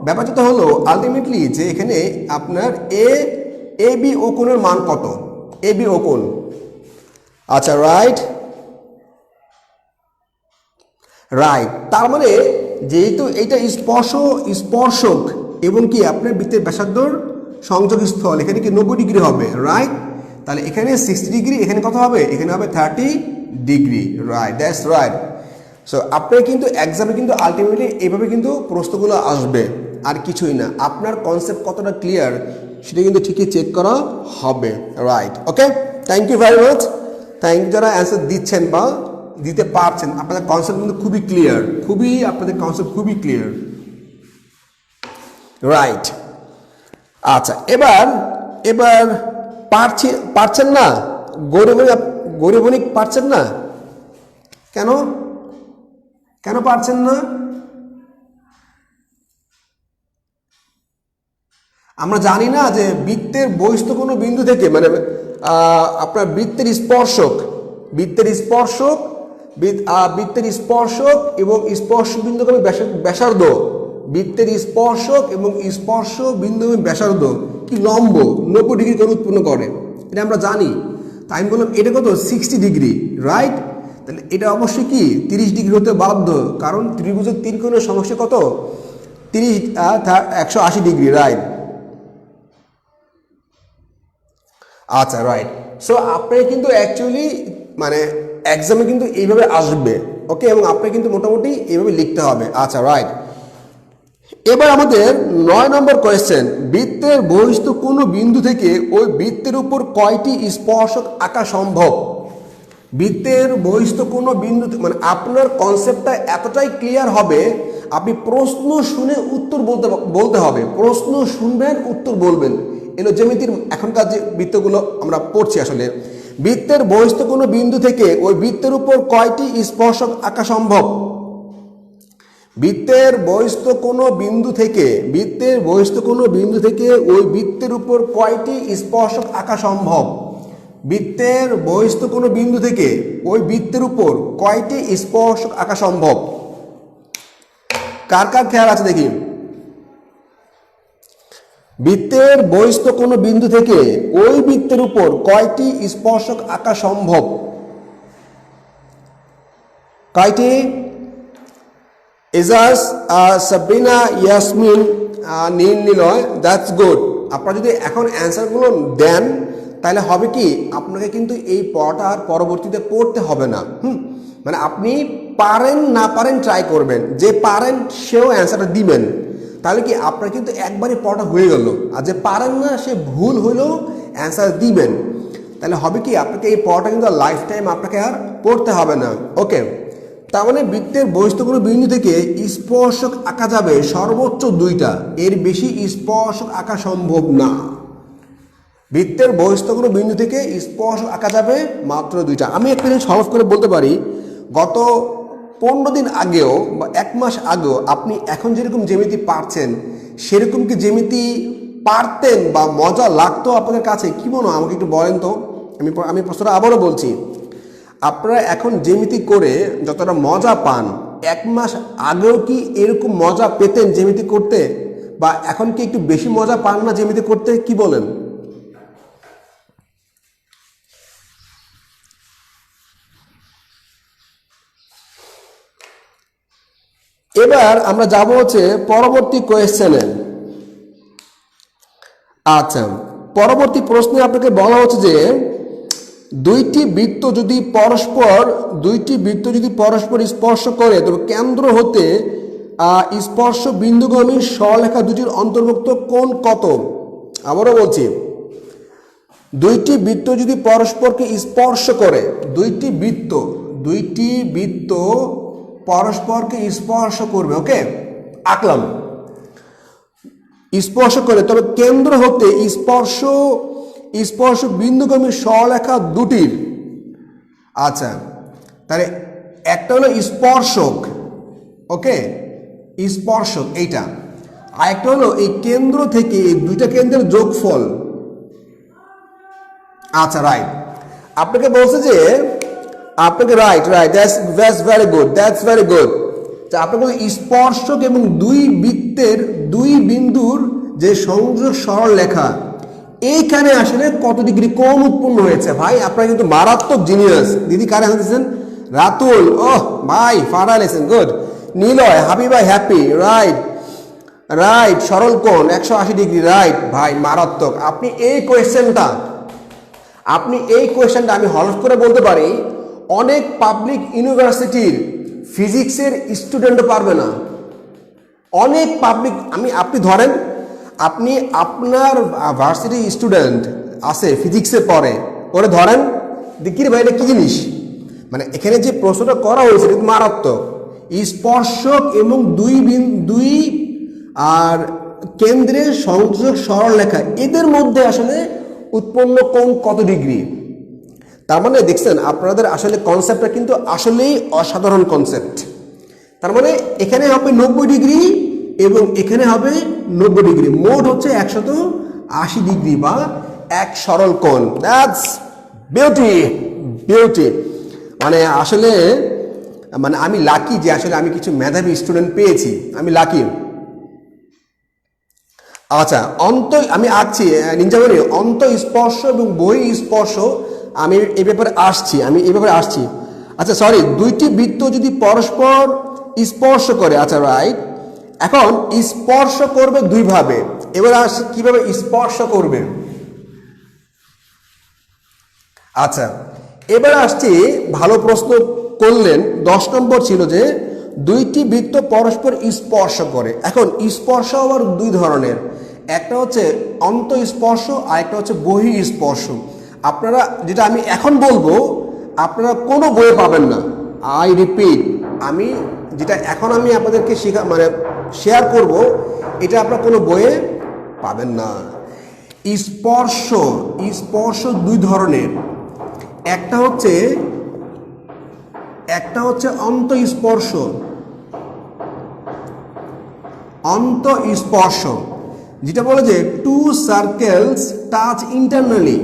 ব্যাপারটা হলো আলটিমেটলি যে এখানে আপনার এ বি ও কোণের মান কত? এ বি ও কোণ। আচ্ছা, রাইট, রাইট। তার মানে যেহেতু এটা স্পর্শক এবং কি আপনার বৃত্তের ব্যাসার্ধর সংযোগস্থল, এখানে কি 90 ডিগ্রি হবে, রাইট? তাহলে এখানে 60 ডিগ্রি, এখানে কত হবে? এখানে হবে 30 degree, right, that's right. So আপনার কিন্তু এক্সামে কিন্তু আলটিমেটলি এইভাবে কিন্তু প্রশ্নগুলো আসবে, আর কিছুই না। আপনার কনসেপ্ট কতটা ক্লিয়ার সেটা কিন্তু ঠিকই চেক করা হবে, right? Okay, thank you very much. Thank you যারা অ্যান্সার দিচ্ছেন বা দিতে পারছেন, আপনাদের কনসেপ্ট কিন্তু খুবই ক্লিয়ার, আপনাদের কনসেপ্ট খুবই ক্লিয়ার, রাইট? আচ্ছা, এবার পারছেন না, গরিবনিক পারছেন না, কেন পারছেন না? আমরা জানি না যে বৃত্তের বহিস্থ কোনো বিন্দু থেকে, মানে আপনার বৃত্তের স্পর্শক এবং স্পর্শ বিন্দুগামী ব্যাসার্ধ, বৃত্তের স্পর্শক এবং স্পর্শ বিন্দুগামী ব্যাসার্ধ কি লম্ব 90 ডিগ্রি কোণ উৎপন্ন করে, এটা আমরা জানি। তাই আমি বললাম এটা কত? 60 ডিগ্রি, রাইট? তাহলে এটা অবশ্যই কি 30 ডিগ্রি হতে বাধ্য, কারণ ত্রিভুজের 3 কোণের সমষ্টি কত? 180 ডিগ্রি, রাইট? আচ্ছা, রাইট। সো আপনি কিন্তু অ্যাকচুয়ালি মানে এক্সামে কিন্তু এইভাবে আসবে, ওকে, এবং আপনি কিন্তু মোটামুটি এইভাবে লিখতে হবে। আচ্ছা, রাইট। এবার আমাদের 9 নম্বর কোয়েশ্চেন, বৃত্তের বহিস্থ কোনো বিন্দু থেকে ওই বৃত্তের উপর কয়টি স্পর্শক আঁকা সম্ভব? বৃত্তের বহিস্থ কোনো বিন্দু, মানে আপনার কনসেপ্টটা এতটাই ক্লিয়ার হবে, আপনি প্রশ্ন শুনে উত্তর বলতে হবে, প্রশ্ন শুনবেন, উত্তর বলবেন। এলো জ্যামিতির এখনকার যে বৃত্তগুলো আমরা পড়ছি। আসলে বৃত্তের বহিস্থ কোনো বিন্দু থেকে ওই বৃত্তের উপর কয়টি স্পর্শক আঁকা সম্ভব? বৃত্তের বহিস্থ কোনো বিন্দু থেকে ওই বৃত্তের উপর কয়টি স্পর্শক আঁকা সম্ভব? বৃত্তের বহিস্থ কোনো বিন্দু থেকে ওই বৃত্তের উপর কয়টি স্পর্শক আঁকা সম্ভব? কার খেয়াল আছে দেখি? বৃত্তের বহিস্থ কোনো বিন্দু থেকে ওই বৃত্তের উপর কয়টি স্পর্শক আঁকা সম্ভব? কয়টি? Ejaz, Sabrina, Yasmin, Niloy, that's good. আপনারা যদি এখন অ্যান্সারগুলো দেন তাহলে হবে কি, আপনাকে কিন্তু এই পড়াটা আর পরবর্তীতে পড়তে হবে না। মানে আপনি পারেন না পারেন ট্রাই করবেন, যে পারেন সেও অ্যান্সারটা দিবেন, তাহলে কি আপনার কিন্তু একবারই পড়াটা হয়ে গেল। আর যে পারেন না সে ভুল হইলেও অ্যান্সার দিবেন, তাহলে হবে কি আপনাকে এই পড়াটা কিন্তু লাইফ টাইম আপনাকে আর পড়তে হবে না। ওকে, তার মানে বৃত্তের বহিস্থ কোনো বিন্দু থেকে স্পর্শক আঁকা যাবে সর্বোচ্চ 2টা, এর বেশি স্পর্শক আঁকা সম্ভব না। বৃত্তের বহিস্থ কোনো বিন্দু থেকে স্পর্শ আঁকা যাবে মাত্র দুইটা। আমি একটা জিনিস সহজ করে বলতে পারি, গত 15 দিন আগেও বা 1 মাস আগেও আপনি এখন যেরকম জ্যামিতি পারছেন সেরকম কি জ্যামিতি পারতেন বা মজা লাগতো আপনাদের কাছে? কি মনে হয় আমাকে একটু বলেন তো। আমি প্রশ্নটা আবারও বলছি, আপনারা এখন জ্যামিতি করে যতটা মজা পান 1 মাস আগেও কি এরকম মজা পেতেন জ্যামিতি করতে, বা এখন কি একটু বেশি মজা পান না জ্যামিতি করতে? কি বলেন? এবার আমরা যাব হচ্ছে পরবর্তী কোয়েশ্চেনে। আচ্ছা, পরবর্তী প্রশ্নে আপনাকে বলা হচ্ছে যে দুইটি বৃত্ত যদি পরস্পর স্পর্শ করে তবে কেন্দ্র হতে স্পর্শ বিন্দুগামী সরলরেখা দুটির অন্তর্ভুক্ত কোণ কত? আবারও বলছি, দুইটি বৃত্ত যদি পরস্পরকে স্পর্শ করে, দুইটি বৃত্ত পরস্পরকে স্পর্শ করবে, ওকে আঁকলাম, স্পর্শ করে তবে কেন্দ্র হতে স্পর্শ বিন্দুগামী সরলরেখা দুটির, আচ্ছা তাহলে একটা হলো স্পর্শক, ওকে স্পর্শক এইটা, আর একটা হলো এই কেন্দ্র থেকে এই দুইটা কেন্দ্রের যোগফল। আচ্ছা রাইট, আপনাকে বলছে যে আপনাকে রাইট দ্যাটস ভেরি গুড। আপনাকে স্পর্শক এবং দুই বিন্দুর যে সংযোগ সরলরেখা এইখানে আসলে কত ডিগ্রি কোণ উৎপন্ন হয়েছে। ভাই আপনারা কিন্তু মারাত্মক জিনিয়াস। দিদি কারে হাসতেছেন? রাতুল, ওহ ভাই ফারা লেসেন, good. Niloy, Habiba happy, right সরল কোণ 180 ডিগ্রি, রাইট ভাই মারাত্মক। আপনি এই কোয়েশ্চেনটা আমি হলফ করে বলতে পারি অনেক পাবলিক ইউনিভার্সিটির ফিজিক্সের স্টুডেন্টও পারবে না। অনেক পাবলিক, আপনি ধরেন আপনি আপনার ভার্সিটি স্টুডেন্ট আছে ফিজিক্সে পড়ে, ওরে ধরেন দেখি রে ভাই এটা কি জিনিস, মানে এখানে যে প্রশ্নটা করা হয়েছে কিন্তু মারাত্মক। স্পর্শক এবং দুই আর কেন্দ্রের সংযোগ সরলরেখা এদের মধ্যে আসলে উৎপন্ন কোণ কত ডিগ্রি। তার মানে দেখছেন আপনাদের আসলে কনসেপ্টটা কিন্তু আসলেই অসাধারণ কনসেপ্ট। তার মানে এখানে হবে 90 ডিগ্রি এবং এখানে হবে 90 ডিগ্রি, মোট হচ্ছে 180 ডিগ্রি বা এক সরল কোণ। That's beauty. মানে আসলে আমি লাকি যে আসলে আমি কিছু মেধাবী স্টুডেন্ট পেয়েছি, আমি লাকি। আচ্ছা আমি আঁকছি নিনজামণি, অন্তঃস্পর্শ এবং বহিঃস্পর্শ আমি এই ব্যাপারে আসছি। আচ্ছা সরি, দুইটি বৃত্ত যদি পরস্পর স্পর্শ করে, আচ্ছা রাইট, এখন স্পর্শ করবে দুইভাবে। এবার আসছি কিভাবে স্পর্শ করবে। আচ্ছা এবার আসছি, ভালো প্রশ্ন করলেন। 10 নম্বর ছিল যে দুইটি বৃত্ত পরস্পর স্পর্শ করে। এখন স্পর্শ আবার দুই ধরনের, একটা হচ্ছে অন্তঃস্পর্শ আর একটা হচ্ছে বহিঃস্পর্শ। আপনারা যেটা আমি এখন বলবো আপনারা কোনো বইয়ে পাবেন না। আই রিপিট, যেটা এখন আমি আপনাদেরকে শেয়ার করব এটা আপনারা কোনো বইয়ে পাবেন না। স্পর্শ দুই ধরনের, একটা হচ্ছে অন্তঃস্পর্শ, যেটা বলে যে টু সার্কেলস টাচ ইন্টারনালি,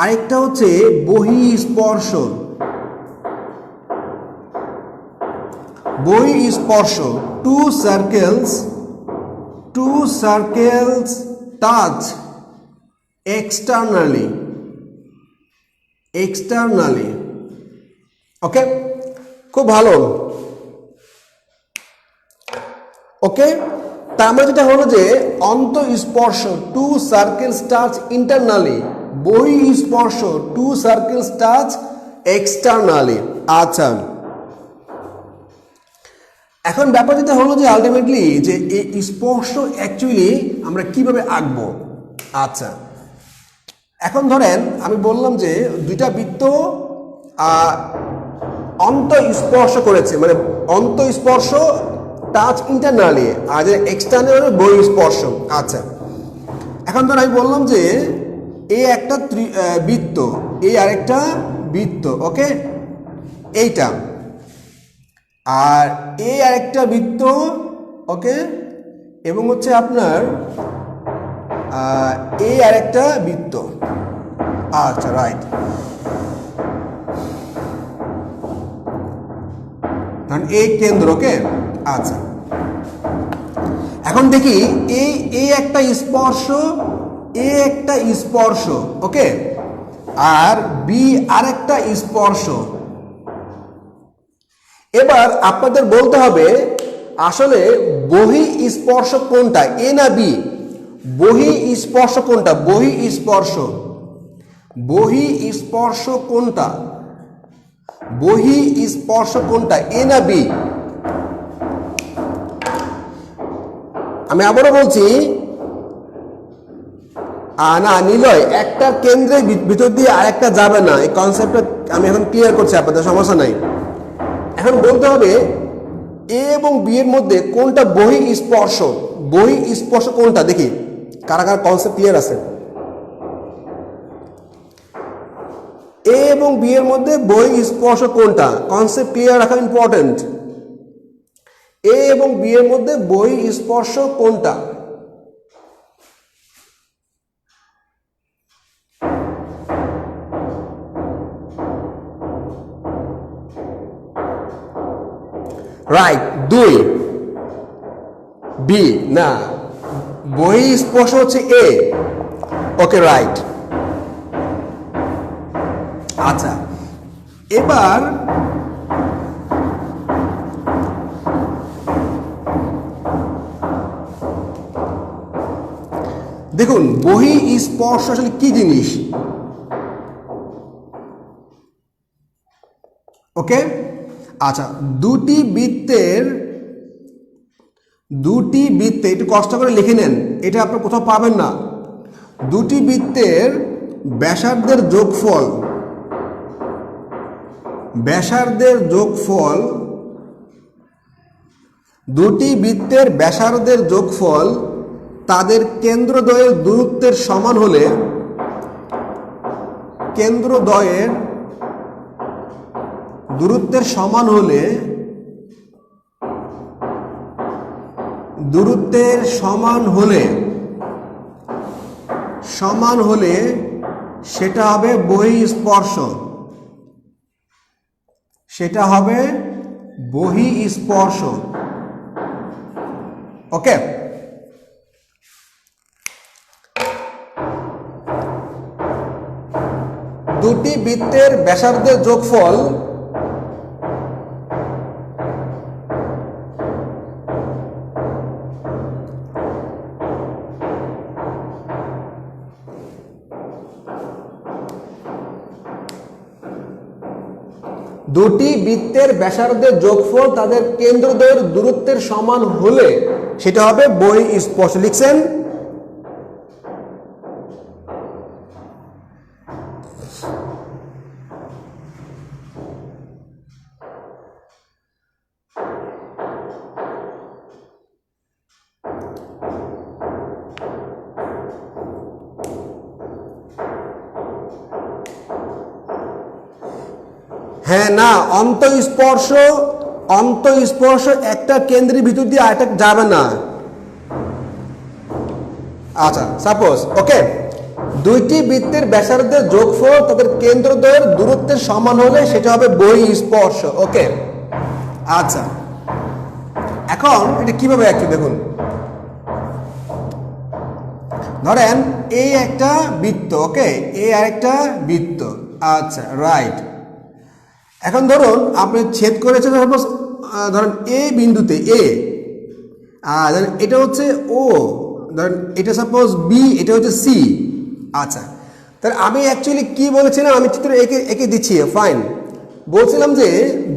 আরেকটা হচ্ছে বহিঃস্পর্শ, two circles touch externally. Okay, খুব ভালো। ওকে, তার মানে যেটা হলো যে অন্তঃস্পর্শ টু সার্কেলস টাচ ইন্টারনালি, বহিঃস্পর্শ টু সার্কেলস টাচ এক্সটার্নালি। আচ্ছা এখন ব্যাপার যেটা হলো যে আলটিমেটলি যে এই স্পর্শ অ্যাকচুয়ালি আমরা কিভাবে আঁকবো। আচ্ছা এখন ধরেন আমি বললাম যে দুইটা বৃত্ত অন্তঃস্পর্শ করেছে, মানে অন্তঃস্পর্শ টাচ ইন্টারনালি, আর যে এক্সটার্নাল বহিঃস্পর্শ। আচ্ছা, এখন ধর আমি বললাম যে এই একটা বৃত্ত, এই আরেকটা বৃত্ত, ওকে, এইটা, আর এই আরেকটা বৃত্ত, ওকে, এবং হচ্ছে আপনার এই আরেকটা বৃত্ত। আচ্ছা, রাইট। কারণ এই কেন্দ্র, ওকে। আচ্ছা, এখন দেখি এই একটা স্পর্শ, এ একটা স্পর্শ, ওকে, আর বি আরেকটা স্পর্শ। এবার আপনাদের বলতে হবে আসলে বহি স্পর্শ কোনটা, এ না বি? বহি স্পর্শ কোনটা? বহি স্পর্শ, বহি স্পর্শ কোনটা? বহি স্পর্শ কোনটা, এ না বি? আমি আবারও বলছি, না নিলয়, একটা কেন্দ্রের ভিতর দিয়ে আরেকটা যাবে না, এই কনসেপ্টটা আমি এখন ক্লিয়ার করছি, আপনাদের সমস্যা নাই। এখন বলতে হবে এ এবং বি এর মধ্যে কোনটা বহি স্পর্শ, বহি স্পর্শ কোনটা, দেখি কারা কারা কনসেপ্ট ক্লিয়ার আছে। এ এবং বি এর মধ্যে বহি স্পর্শ কোনটা, কনসেপ্ট ক্লিয়ার রাখা ইম্পর্টেন্ট। এ এবং বি এর মধ্যে বহি স্পর্শ কোনটা? রাইট, 2। বি না, বহি স্পর্শ হচ্ছে এ, ওকে, রাইট। আচ্ছা, এবার দেখুন বহি স্পর্শ আসলে কি জিনিস, ওকে। আচ্ছা, দুটি বৃত্তে একটু কষ্ট করে লিখে নেন, এটা আপনি কোথাও পাবেন না। দুটি বৃত্তের ব্যাসার্ধের যোগফল, ব্যাসার্ধের যোগফল, দুটি বৃত্তের ব্যাসার্ধের যোগফল তাদের কেন্দ্রদ্বয়ের দূরত্বের সমান হলে, কেন্দ্রদ্বয়ের দূরত্বের সমান হলে, দূরত্বের সমান হলে সেটা হবে বহিঃস্পর্শ, সেটা হবে বহিঃস্পর্শ, ওকে। দুটি বৃত্তের ব্যাসার্ধের যোগফল, দুটি বৃত্তের ব্যাসার্ধের যোগফল তাদের কেন্দ্রদ্বয়ের দূরত্বের সমান হলে সেটা হবে বহিঃস্পর্শ। লিখছেন? হ্যাঁ, না, অন্তঃস্পর্শ একটা কেন্দ্রের ভিতর দিয়ে আরেকটা যাবে না। আচ্ছা, সাপোজ, ওকে, দুইটি বৃত্তের ব্যাসার্ধের যোগফল তাদের কেন্দ্রদ্বয়ের দূরত্বের সমান হলে সেটা হবে বহিঃস্পর্শ, ওকে। আচ্ছা, এখন এটা কিভাবে একটু দেখুন। ধরেন এই একটা বৃত্ত, ওকে, এই আরেকটা বৃত্ত, আচ্ছা, রাইট। এখন ধরুন আপনি ছেদ করেছেন সাপোজ, ধরেন এ বিন্দুতে, এ, আর এটা হচ্ছে ও, ধরেন এটা সাপোজ বি, এটা হচ্ছে সি। আচ্ছা, তাহলে আমি অ্যাকচুয়ালি কি বলেছিলাম, আমি চিত্র এঁকে দিচ্ছি, ফাইন। বলছিলাম যে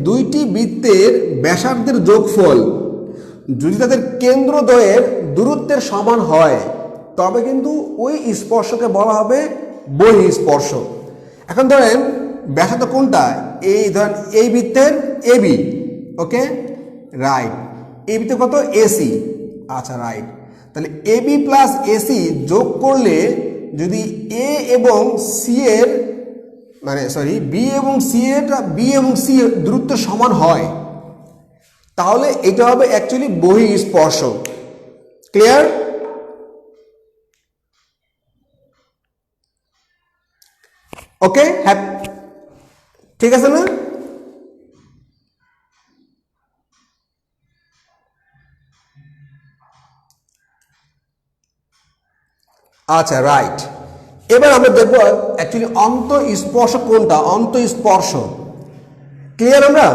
দুইটি বৃত্তের ব্যাসার্ধের যোগফল যদি তাদের কেন্দ্রদ্বয়ের দূরত্বের সমান হয় তবে কিন্তু ওই স্পর্শকে বলা হবে বহিঃস্পর্শ। এখন ধরেন ব্যাসার্ধ কোনটা? এই ধরেন এই বৃত্তের এবি, ওকে রাইট। এই বৃত্তে কত? এসি, আচ্ছা রাইট। তাহলে এবি প্লাস এসি যোগ করলে যদি এ এবং সি এর মানে সরি বি এবং সি দূরত্ব সমান হয় তাহলে এটা হবে অ্যাকচুয়ালি বহিঃস্পর্শ। ক্লিয়ার? ওকে, ঠিক আছে না? আচ্ছা রাইট। এবার আমরা দেখব অ্যাকচুয়ালি অন্তঃস্পর্শ কোনটা। অন্তঃস্পর্শ ক্লিয়ার? আমরা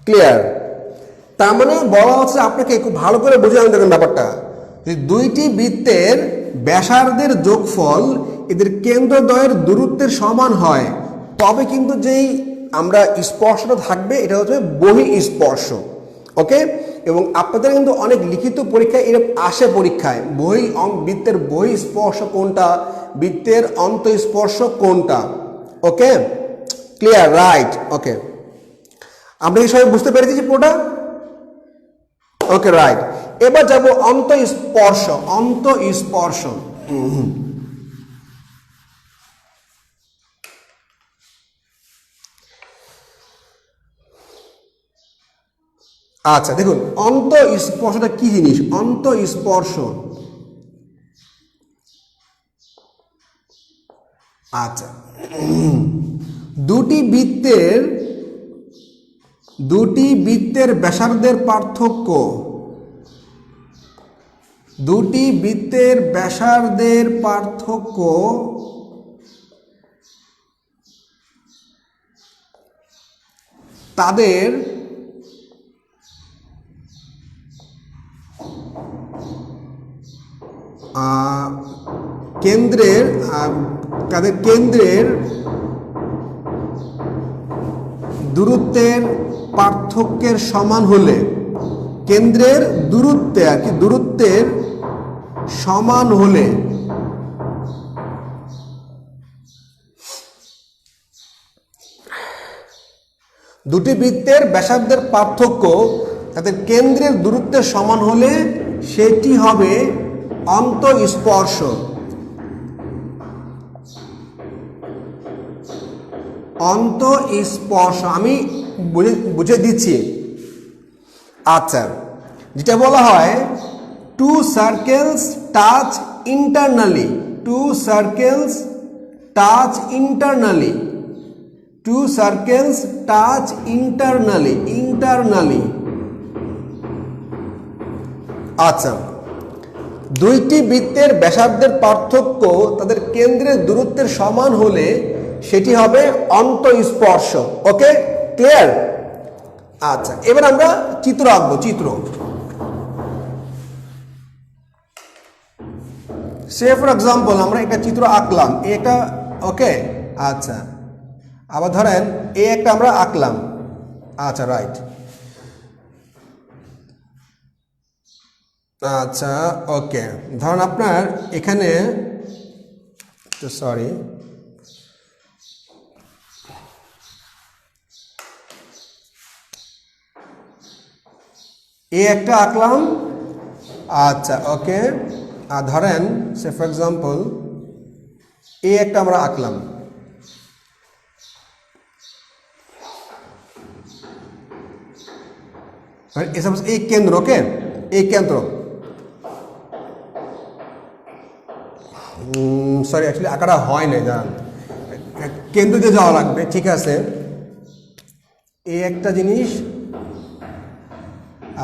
ক্লিয়ার? তার মানে বলা হচ্ছে আপনাকে খুব ভালো করে বুঝে আমি দেখেন ব্যাপারটা, যে দুইটি বৃত্তের ব্যাসার্ধের যোগফল এদের কেন্দ্রদ্বয়ের দূরত্বের সমান হয় তবে কিন্তু যেই আমরা স্পর্শটা থাকবে এটা হচ্ছে বহিঃস্পর্শ। ওকে, এবং আপনাদের কিন্তু অনেক লিখিত পরীক্ষায় এরকম আসে পরীক্ষায়, বৃত্তের বহিঃস্পর্শ কোনটা, বৃত্তের অন্তঃস্পর্শ কোনটা। Okay clear? রাইট। ওকে, আমরা কি সবাই বুঝতে পেরেছি পুরোটা? Okay right. এবার যাব অন্তঃস্পর্শ। অন্তঃস্পর্শ আচ্ছা দেখুন, অন্তঃস্পর্শটা কি জিনিস? অন্তঃস্পর্শ আচ্ছা দুটি বৃত্তের ব্যাসার্ধের পার্থক্য, দুটি বৃত্তের ব্যাসার্ধের পার্থক্য তাদের কেন্দ্রের দূরত্বের পার্থক্যের সমান হলে, কেন্দ্রের দূরত্বে আর কি, দূরত্বের সমান হলে দুটি বৃত্তের ব্যাসার্ধের পার্থক্য তাদের কেন্দ্রের দূরত্বের সমান হলে সেটি হবে অন্তঃস্পর্শ। অন্তঃস্পর্শ আমি বুঝে দিচ্ছি। আচ্ছা, যেটা বলা হয় two circles touch internally, two circles touch internally, two circles touch internally, internally. আচ্ছা, দুইটি বৃত্তের ব্যাসার্ধের পার্থক্য তাদের কেন্দ্রের দূরত্বের সমান হলে সেটি হবে অন্তঃস্পর্শ। Okay clear? আচ্ছা, এবার আমরা চিত্র আঁকবো। চিত্র সে ফর এক্সাম্পল আমরা একটা চিত্র আঁকলাম, এটা ওকে। আচ্ছা, আবার ধরেন একটা আমরা আঁকলাম। আচ্ছা রাইট। আচ্ছা ওকে, ধরুন আপনার এখানে সরি একটা আঁকলাম। আচ্ছা ওকে, আর ধরেন সে ফর এক্সাম্পল একটা আমরা আঁকলাম। এই কেন্দ্র, ওকে এই কেন্দ্র, সরি অ্যাকচুয়ালি আঁকাটা হয় না, জান কেন্দ্র দিয়ে যাওয়া লাগবে। ঠিক আছে, এই একটা জিনিস।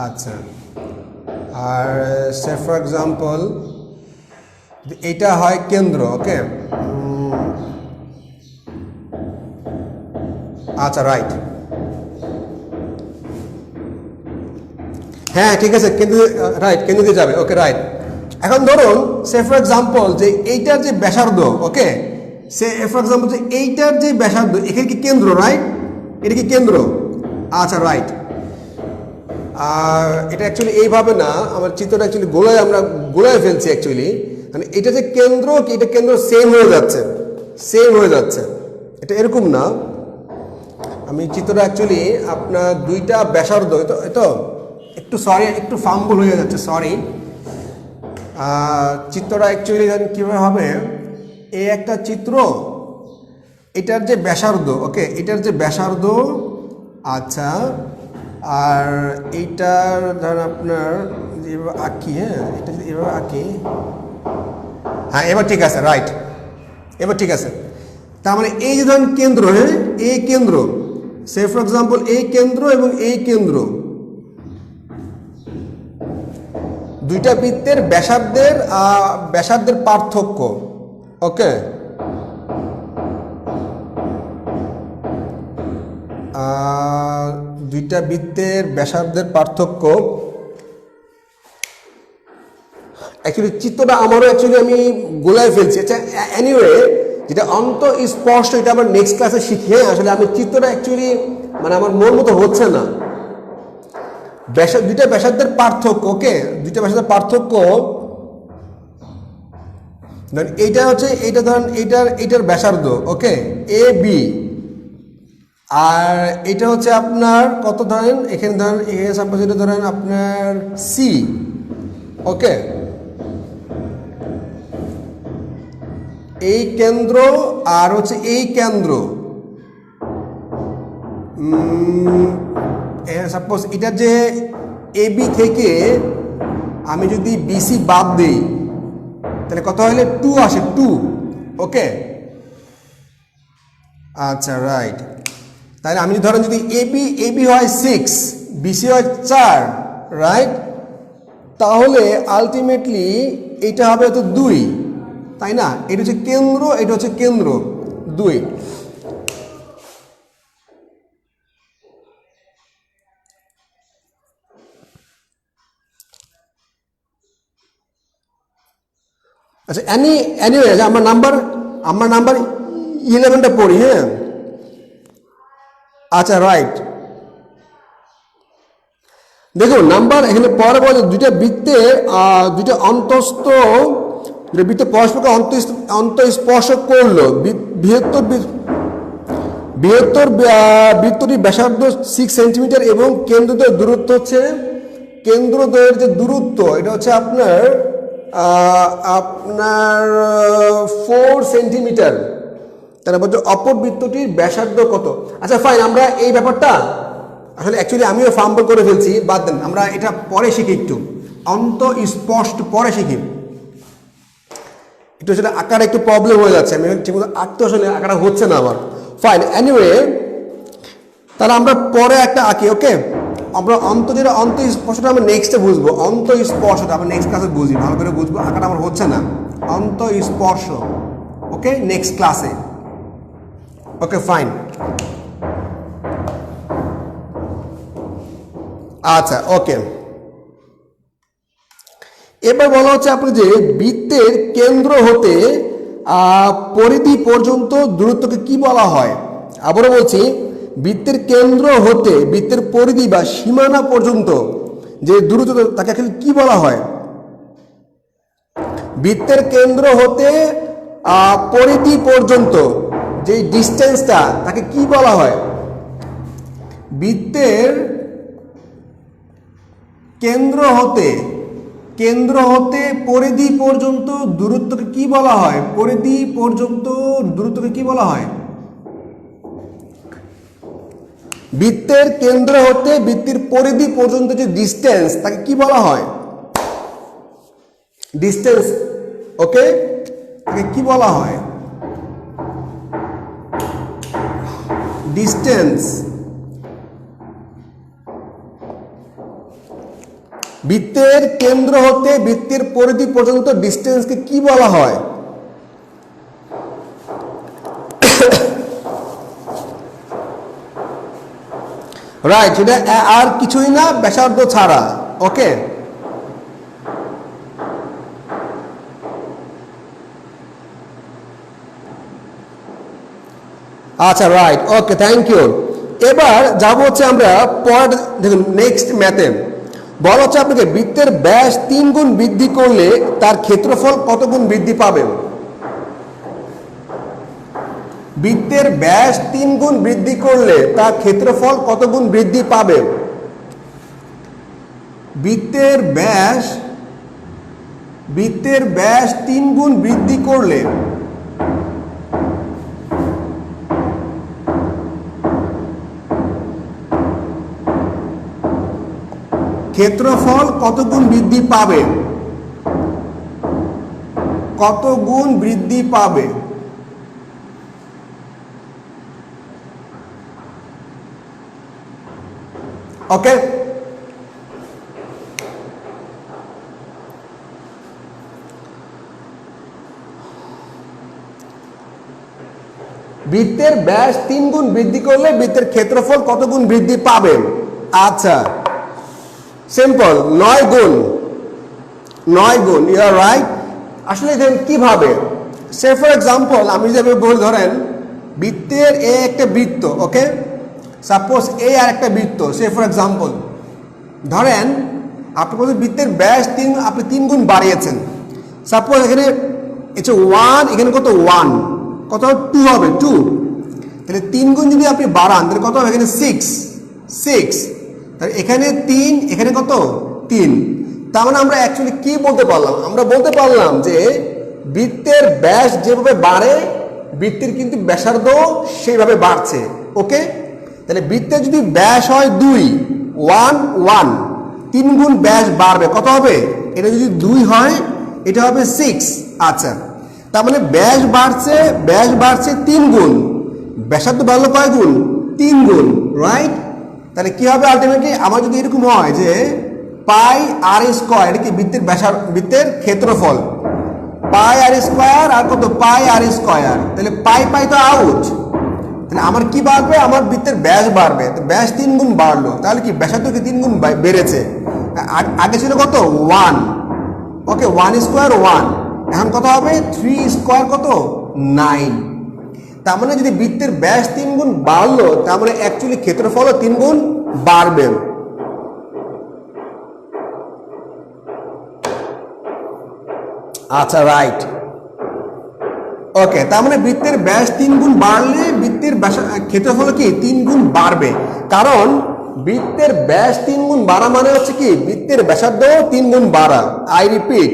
আচ্ছা, আর সে ফর এক্সাম্পল এটা হয় কেন্দ্র। ওকে আচ্ছা রাইট। হ্যাঁ ঠিক আছে, কেন্দ্র রাইট, কেন্দ্র দিয়ে যাবে। Okay right. এখন ধরুন সে ফর এক্সাম্পল যে এইটার যে ব্যাসার্ধ, ওকে সে ফর এক্সাম্পল যে এইটার যে ব্যাসার্ধ, এখানে কি কেন্দ্র? রাইট, এটা কি কেন্দ্র? আচ্ছা রাইট। আর এটা অ্যাকচুয়ালি এইভাবে না, আমার চিত্রটা অ্যাকচুয়ালি আমরা গোলায় ফেলছি অ্যাকচুয়ালি। মানে এটা যে কেন্দ্র, এটা কেন্দ্র সেম হয়ে যাচ্ছে। সেম হয়ে যাচ্ছে। এটা এরকম না, আমি চিত্রটা অ্যাকচুয়ালি আপনার দুইটা ব্যাসার্ধ, তো একটু সরি, একটু ফাম্বল হয়ে যাচ্ছে, সরি। চিত্রটা অ্যাকচুয়ালি কীভাবে হবে, এই একটা চিত্র, এটার যে ব্যাসার্ধ, ওকে, এটার যে ব্যাসার্ধ, আচ্ছা, আর এইটার ধরেন আপনার যেভাবে আঁকি, হ্যাঁ, এটা যদি এভাবে আঁকি, হ্যাঁ এবার ঠিক আছে, রাইট, এবার ঠিক আছে। তার মানে এই যে ধরেন কেন্দ্র, হ্যাঁ, এই কেন্দ্র, সে ফর এক্সাম্পল এই কেন্দ্র এবং এই কেন্দ্র, দুইটা বৃত্তের ব্যাসার্ধের পার্থক্য, ওকে, দুইটা বৃত্তের ব্যাসার্ধের পার্থক্য। অ্যাকচুয়ালি চিত্রটা আমারও অ্যাকচুয়ালি আমি গোলায় ফেলছি। আচ্ছা, এনিওয়ে, যেটা স্পষ্ট এটা আবার নেক্সট ক্লাসে শিখি। হ্যাঁ, আসলে আমি চিত্রটা অ্যাকচুয়ালি মানে আমার মন মতো হচ্ছে না। দুইটা ব্যাসার্ধের পার্থক্য, ওকে, দুইটা ব্যাসার্ধের পার্থক্য, ধরেন এইটা হচ্ছে, এইটা ধরেন এইটার ব্যাসার্ধ, ওকে, এ বি, আর এটা হচ্ছে আপনার কত, ধরেন এখানে ধরেন, এখানে সাপোজ এটা ধরেন আপনার সি, ওকে, এই কেন্দ্র আর হচ্ছে এই কেন্দ্র, সাপোজ এটা যে এ বি থেকে আমি যদি বিসি বাদ দিই তাহলে কত হলে 2 আসে, 2, ওকে, আচ্ছা, রাইট। তাহলে আমি ধরেন যদি এ বি হয় 6, বিসি হয় 4, রাইট, তাহলে আলটিমেটলি এটা হবে তো 2, তাই না? এটা হচ্ছে কেন্দ্র, এটা হচ্ছে কেন্দ্র, 2। আচ্ছা, এনিওয়ে আমার নাম্বার 11টা পড়ি, হ্যাঁ, আচ্ছা, রাইট। দেখুন নাম্বার এখানে পরে বলে দুইটা বৃত্তের দুইটা অন্তস্থ বৃত্ত পরস্পরকে অন্তঃস্পর্শ করলো, বৃহত্তর বৃত্তটির ব্যাসার্ধ 6 সেন্টিমিটার এবং কেন্দ্রদ্বয়ের দূরত্ব হচ্ছে, কেন্দ্রদ্বয়ের যে দূরত্ব এটা হচ্ছে আপনার 4 সেন্টিমিটার। তাহলে বলছো অপর বৃত্তটির ব্যাসার্ধ কত? আচ্ছা ফাইন, আমরা এই ব্যাপারটা আসলে অ্যাকচুয়ালি আমিও ফাম্বল করে ফেলছি, বাদ দেন, আমরা এটা পরে শিখি, একটু অন্তঃস্পষ্ট পরে শিখি। একটু সেটা আঁকাটা একটু প্রবলেম হয়ে যাচ্ছে, আমি ঠিকমতো আঁকতে আসলে আঁকাটা হচ্ছে না আমার। ফাইন, এনিওয়ে, তাহলে আমরা পরে একটা আঁকি, ওকে। আমরা যেটা অন্তঃস্পর্শটা আমরা নেক্সটে বুঝবো, অন্তঃস্পর্শটা আমরা নেক্সট ক্লাসে বুঝি, ভালো করে বুঝবো, আঁকাটা আমার হচ্ছে না, অন্তঃস্পর্শ, ওকে, নেক্সট ক্লাসে, ওকে, ফাইন। আচ্ছা, ওকে, এবার বলা হচ্ছে আপনি যে বৃত্তের কেন্দ্র হতে পরিধি পর্যন্ত দূরত্বকে কি বলা হয়? আবারও বলছি, বৃত্তের কেন্দ্র হতে বৃত্তের পরিধি বা সীমানা পর্যন্ত যে দূরত্ব তাকে আসলে কি বলা হয়? বৃত্তের কেন্দ্র হতে পরিধি পর্যন্ত যে ডিস্টেন্সটা তাকে কি বলা হয়? বৃত্তের কেন্দ্র হতে পরিধি পর্যন্ত দূরত্বকে কি বলা হয়? পরিধি পর্যন্ত দূরত্বকে কি বলা হয়? বৃত্তের কেন্দ্র হতে বৃত্তের পরিধি পর্যন্ত যে ডিস্টেন্স তাকে কি বলা হয়? ডিস্টেন্স, ওকে, তাকে কি বলা হয়? ডিস্টেন্স। বৃত্তের কেন্দ্র হতে বৃত্তের পরিধি পর্যন্ত ডিস্টেন্সকে কি বলা হয়? রাইট, এটা আর কিছুই না, ব্যাসার্ধ ছাড়া, ওকে। আচ্ছা, রাইট, ওকে, থ্যাংক ইউ। এবার যাব হচ্ছে আমরা পরের, দেখুন নেক্সট ম্যাথে বলা হচ্ছে আপনাকে বৃত্তের ব্যাস 3 গুণ বৃদ্ধি করলে তার ক্ষেত্রফল কত গুণ বৃদ্ধি পাবেন? বৃত্তের ব্যাস 3 গুণ বৃদ্ধি করলে তার ক্ষেত্রফল কত গুণ বৃদ্ধি পাবে? বৃত্তের ব্যাস 3 গুণ বৃদ্ধি করলে ক্ষেত্রফল কত গুণ বৃদ্ধি পাবে? কত গুণ বৃদ্ধি পাবে? ওকে, বৃত্তের ব্যাস 3 গুণ বৃদ্ধি করলে বৃত্তের ক্ষেত্রফল কত গুণ বৃদ্ধি পাবে? আচ্ছা, সিম্পল, 9 গুণ। You are right. আসলে দেখেন কিভাবে, সে ফর এক্সাম্পল আমি যদি বলি ধরেন বৃত্তের এ একটা বৃত্ত, ওকে, সাপোজ এ আর একটা বৃত্ত, সে ফর এক্সাম্পল ধরেন আপনি বলছেন বৃত্তের ব্যাস 3, আপনি 3 গুণ বাড়িয়েছেন। সাপোজ এখানে 1, এখানে কত 1, কত 2 হবে, 2। তাহলে 3 গুণ যদি আপনি বাড়ান তাহলে কত হবে? এখানে 6। তাহলে এখানে 3, এখানে কত 3। তার মানে আমরা অ্যাকচুয়ালি কি বলতে পারলাম? আমরা বলতে পারলাম যে বৃত্তের ব্যাস যেভাবে বাড়ে বৃত্তের কিন্তু ব্যাসার্ধ সেইভাবে বাড়ছে। ওকে, তাহলে বৃত্তের যদি ব্যাস হয় 2, 1, 1, 3 গুণ ব্যাস বাড়বে, কত হবে? এটা যদি 2 হয় এটা হবে 6। আচ্ছা, তার মানে ব্যাস বাড়ছে 3 গুণ, ব্যাসার্ধ বাড়লো কয় গুণ? 3 গুণ, রাইট? তাহলে কি হবে আলটিমেটলি? আমার যদি এরকম হয় যে পাই আর স্কয়ার, এটা কি বৃত্তের ক্ষেত্রফল, পাই আর স্কয়ার আর কত? পাই আর স্কয়ার। তাহলে পাই তো আউট, তাহলে আমার কি বাড়বে? আমার বৃত্তের ব্যাস বাড়বে। তো ব্যাস 3 গুণ বাড়লো, তাহলে কি ব্যাসার্ধ কি 3 গুণ বেড়েছে? আগে ছিল কত? 1। ওকে, 1 স্কয়ার 1, এখন কত হবে? 3 স্কয়ার কত? 9। তার মানে যদি বৃত্তের ব্যাস 3 গুণ বাড়লো তার মানে অ্যাকচুয়ালি ক্ষেত্রফলও 3 গুণ বাড়বে। আচ্ছা, রাইট। ওকে, তার মানে বৃত্তের ব্যাস 3 গুণ বাড়লে বৃত্তের ক্ষেত্রফল কি 3 গুণ বাড়বে, কারণ বৃত্তের ব্যাস 3 গুণ বাড়া মানে হচ্ছে কি বৃত্তের ব্যাসার্ধ 3 গুণ বাড়া। আই রিপিট,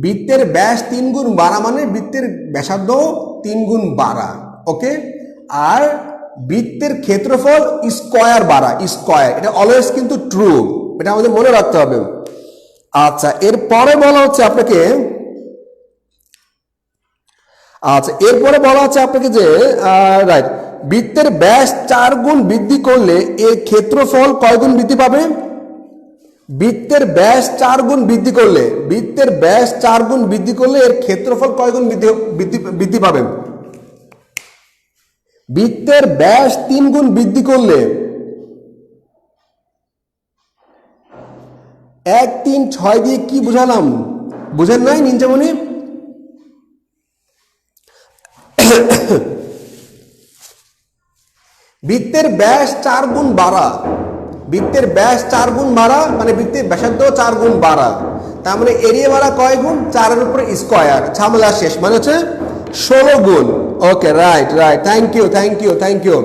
বৃত্তের ব্যাস 3 গুণ বাড়া মানে বৃত্তের ব্যাসার্ধ 3 গুণ বাড়া। ওকে, আর বৃত্তের ক্ষেত্রফল স্কয়ার বাড়া, স্কয়ার, এটা অলওয়েজ কিন্তু ট্রু, এটা আমাদের মনে রাখতে হবে। আচ্ছা, এরপরে বলা হচ্ছে আপনাকে যে রাইট, বৃত্তের ব্যাস 4 গুণ বৃদ্ধি করলে এর ক্ষেত্রফল কয় গুণ বৃদ্ধি পাবে? বৃত্তের ব্যাস 4 গুণ বৃদ্ধি করলে এর ক্ষেত্রফল কয় গুণ বৃদ্ধি পাবে? বৃত্তের ব্যাস 3 গুণ বৃদ্ধি করলে 1, 3, 6 দিয়ে কি বুঝালাম? বুঝেন নাই নিঞ্জামণি? বৃত্তের ব্যাস 4 গুণ বাড়া, মানে বৃত্তের ব্যাসার্ধ 4 গুণ বাড়া, তার মানে এরিয়া বাড়া কয় গুণ? 4 এর উপরে স্কয়ার, ঝামেলা শেষ, মানে হচ্ছে 16 গুণ। Okay, right, thank you,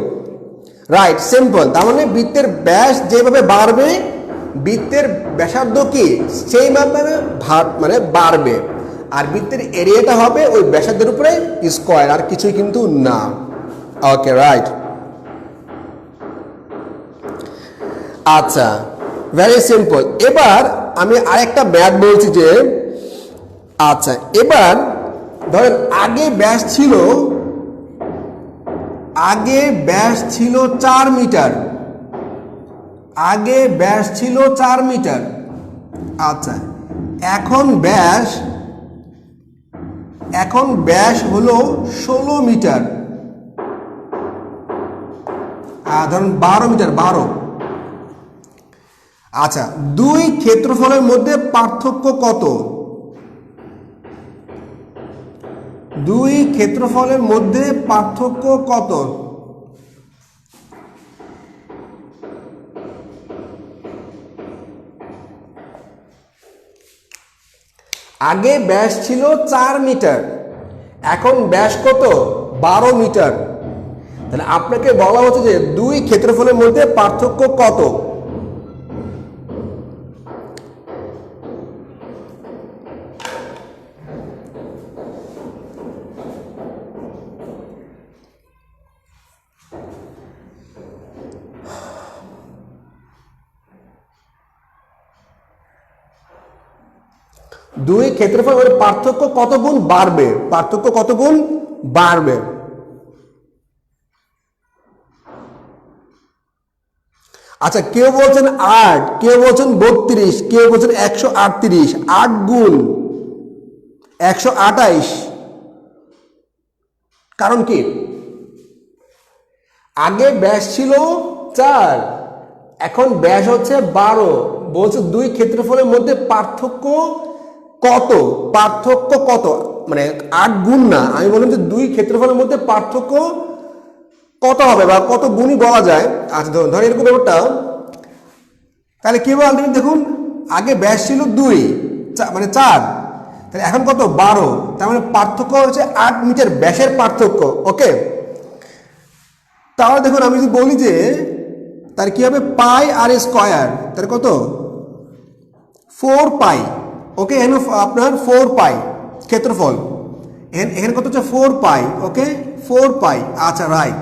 right, simple. তার মানে বৃত্তের ব্যাস যেভাবে বাড়বে বৃত্তের ব্যাসার্ধ কি সেইভাবে মানে বাড়বে, আর বৃত্তের এরিয়াটা হবে ওই ব্যাসার্ধের উপরে স্কয়ার, আর কিছুই কিন্তু না। ওকে, রাইট। আচ্ছা, ভেরি সিম্পল। এবার আমি আরেকটা ম্যাথ বলছি যে, আচ্ছা এবার ধরেন আগে ব্যাস ছিল 4 মিটার, আচ্ছা এখন ব্যাস হলো 16 মিটার, ধরুন 12 মিটার, 12। আচ্ছা, দুই ক্ষেত্রফলের মধ্যে পার্থক্য কত? আগে ব্যাস ছিল 4 মিটার, এখন ব্যাস কত? 12 মিটার। তাহলে আপনাকে বলা হচ্ছে যে দুই ক্ষেত্রফলের মধ্যে পার্থক্য কত। দুই ক্ষেত্রফলের পার্থক্য কত গুণ বাড়বে, পার্থক্য কত গুণ বাড়বে। আচ্ছা, কেউ বলছেন 8, কেউ বলছেন 32, কেউ বলছেন 138। 8 গুণ 128, কারণ কি? আগে ব্যাস ছিল 4, এখন ব্যাস হচ্ছে 12। বলছে দুই ক্ষেত্রফলের মধ্যে পার্থক্য কত, পার্থক্য কত, মানে 8 গুণ না, আমি বললাম যে দুই ক্ষেত্রফলের মধ্যে পার্থক্য কত হবে বা কত গুণই বলা যায়। আচ্ছা ধর এরকম ব্যাপারটা, তাহলে কি হবে আলটিমেট দেখুন, আগে ব্যাস ছিল 2 মানে 4, তাহলে এখন কত 12, তার মানে পার্থক্য হচ্ছে 8 মিটার ব্যাসের পার্থক্য। ওকে, তাহলে দেখুন আমি যদি বলি যে তার কি হবে পাই আর স্কয়ার, তার কত 4 পাই। ওকে, এখানে আপনার 4 পাই ক্ষেত্রফল, এখানে কত হচ্ছে 4 পাই। ওকে 4 পাই, আচ্ছা রাইট।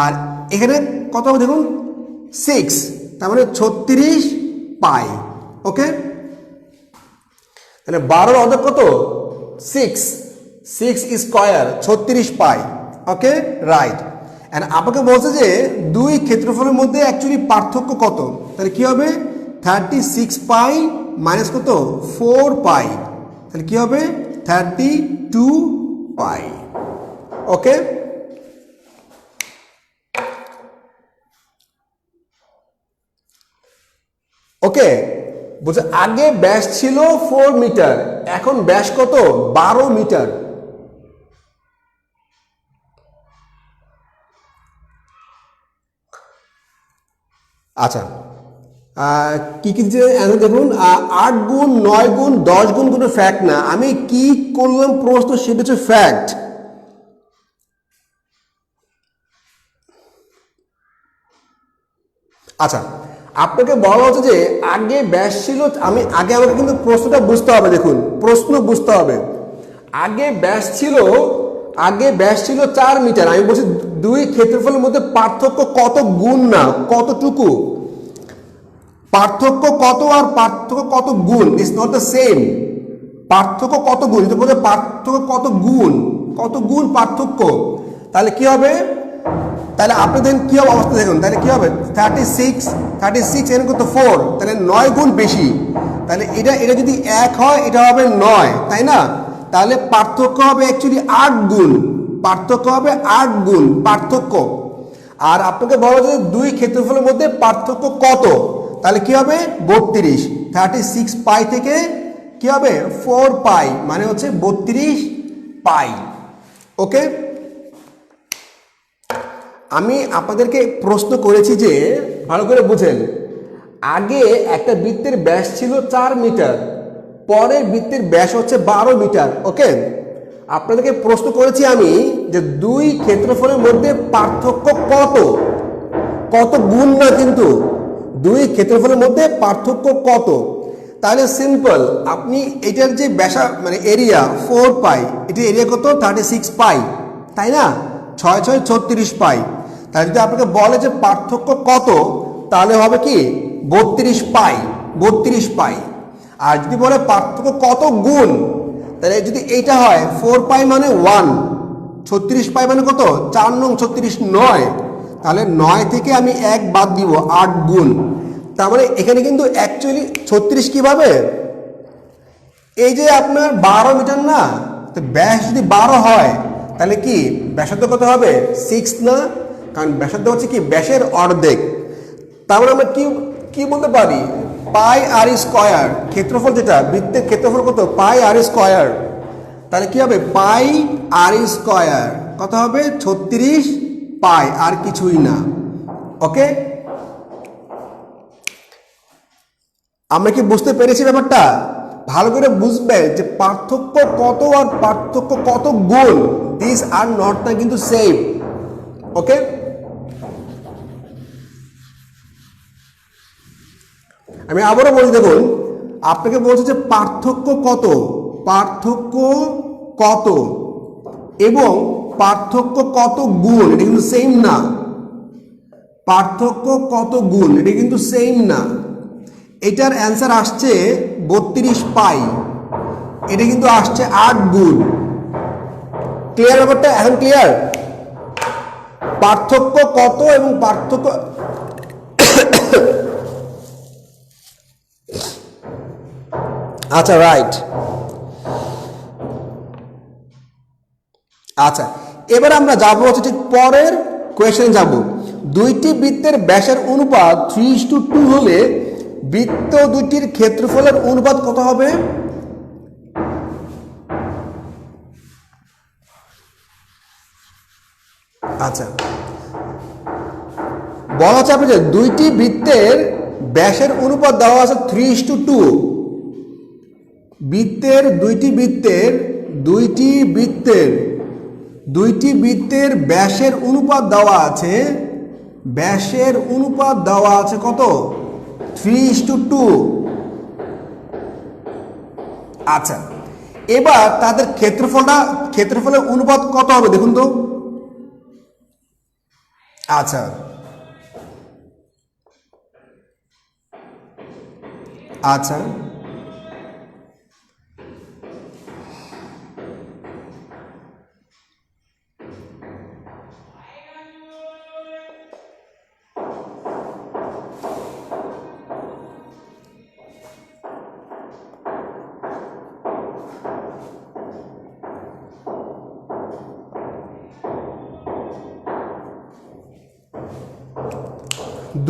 আর এখানে কত হবে দেখুন 6, তার মানে 36 পাই। ওকে, তাহলে 12 অর্ধেক কত 6 স্কয়ার 36 পাই। Okay right. এন্ড আপনাকে বলছে যে দুই ক্ষেত্রফলের মধ্যে অ্যাকচুয়ালি পার্থক্য কত, তাহলে কি হবে 36 পাই মাইনাস কত 4 পাই, তাহলে কি হবে 32 পাই। ওকে, ওকে বলছে আগে ব্যাস ছিল 4 মিটার, এখন ব্যাস কত 12 মিটার। আচ্ছা কি কি যে দেখুন 8 গুণ 9 গুণ 10 গুণ কোনো ফ্যাক্ট না, আমি কি করলাম প্রশ্ন সেটা হচ্ছে ফ্যাক্ট। আচ্ছা আপনাকে বলা হচ্ছে যে আগে ব্যাস ছিল, আমি আগে আমাকে কিন্তু প্রশ্নটা বুঝতে হবে, দেখুন প্রশ্ন বুঝতে হবে। আগে ব্যাস ছিল 4 মিটার, আমি বলছি দুই ক্ষেত্রফলের মধ্যে পার্থক্য কত গুণ না কতটুকু, পার্থক্য কত আর পার্থক্য কত গুণ, ইটস নট দ্য সেম। পার্থক্য কত গুণ, যদি বলে পার্থক্য কত গুণ পার্থক্য, তাহলে কি হবে, তাহলে আপনি দেখেন কি হবে অবস্থা, দেখুন তাহলে কি হবে 36 এর কত 4, তাহলে 9 গুণ বেশি, তাহলে এটা যদি 1 হয় এটা হবে 9, তাই না? তাহলে পার্থক্য হবে অ্যাকচুয়ালি 8 গুণ, পার্থক্য হবে 8 গুণ পার্থক্য। আর আপনাকে বলা যায় দুই ক্ষেত্রফলের মধ্যে পার্থক্য কত, তাহলে কি হবে 32, 36 পাই থেকে কি হবে 4 পাই, মানে হচ্ছে 32 পাই। ওকে, আমি আপনাদেরকে প্রশ্ন করেছি যে ভালো করে বুঝেন, আগে একটা বৃত্তের ব্যাস ছিল 4 মিটার, পরের বৃত্তের ব্যাস হচ্ছে 12 মিটার। ওকে, আপনাদেরকে প্রশ্ন করেছি আমি যে দুই ক্ষেত্রফলের মধ্যে পার্থক্য কত গুণ না, কিন্তু দুই ক্ষেত্রফলের মধ্যে পার্থক্য কত। তাহলে সিম্পল, আপনি এটার যে ব্যাসা মানে এরিয়া 4 পাই, এটা এরিয়া কত 36 পাই, তাই না? 6 6 36 পাই। তাহলে যদি আপনাকে বলে যে পার্থক্য কত, তাহলে হবে কি 32 পাই। আর যদি বলে পার্থক্য কত গুণ, তাহলে যদি এইটা হয় 4 পাই মানে 1, 36 পাই মানে কত 4 নং 36 9, তাহলে 9 থেকে আমি 1 বাদ দিব 8 গুণ। তার মানে এখানে কিন্তু অ্যাকচুয়ালি 36 কিভাবে, এই যে আপনার 12 মিটার না, তো ব্যাস যদি 12 হয় তাহলে কি ব্যাসার্ধ কত হবে 6 না, কারণ ব্যাসার্ধ হচ্ছে কি ব্যাসের অর্ধেক। তারপরে আমরা কি বলতে পারি পাই আর স্কয়ার, ক্ষেত্রফল যেটা বৃত্তের ক্ষেত্রফল কত পাই আর স্কয়ার, তাহলে কি হবে পাই আর স্কয়ার কত হবে 36 পাই, আর কিছুই না। ওকে, আমরা কি বুঝতে পেরেছি ব্যাপারটা? ভালো করে বুঝবে যে পার্থক্য কত আর পার্থক্য কত গুণ, দিস আর নট না কিন্তু সেম। ওকে, আমি আবারও বলি, দেখুন আপনাকে বলছে যে পার্থক্য কত, পার্থক্য কত এবং পার্থক্য কত গুণ, এটা কিন্তু সেম না। পার্থক্য কত গুণ, এটা কিন্তু সেম না। এটার অ্যান্সার আসছে 32 পাই, এটা কিন্তু আসছে 8 গুণ। ক্লিয়ার ব্যাপারটা? এখন ক্লিয়ার? পার্থক্য কত এবং পার্থক্য, আচ্ছা রাইট। আচ্ছা, এবার আমরা যাবো হচ্ছে ঠিক পরের কোয়েশ্চেন যাব। দুইটি বৃত্তের ব্যাসের অনুপাত 3:2 হলে বৃত্ত দুইটির ক্ষেত্রফলের অনুপাত কত হবে? আচ্ছা, বলা হচ্ছে আপনি যে দুইটি বৃত্তের ব্যাসের অনুপাত দেওয়া আছে 3:2। দুইটি বৃত্তের ব্যাসের অনুপাত দেওয়া আছে, ব্যাসের অনুপাত দেওয়া আছে কত? 3:2। আচ্ছা, এবার তাদের ক্ষেত্রফলের অনুপাত কত হবে দেখুন তো। আচ্ছা, আচ্ছা,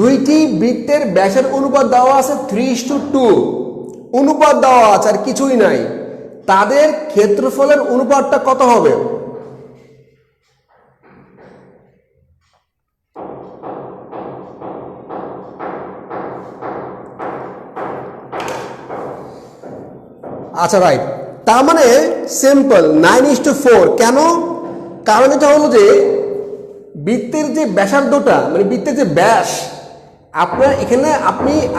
দুইটি বৃত্তের ব্যাসের অনুপাত দেওয়া আছে 3:2, অনুপাত দেওয়া আছে আর কিছুই নাই। তাদের ক্ষেত্রফলের অনুপাতটা কত হবে? আচ্ছা রাইট, তার মানে সিম্পল 9:4। কেন? কারণ এটা হলো যে বৃত্তের যে ব্যাসার্ধটা, মানে বৃত্তের যে ব্যাস, আপনার এখানে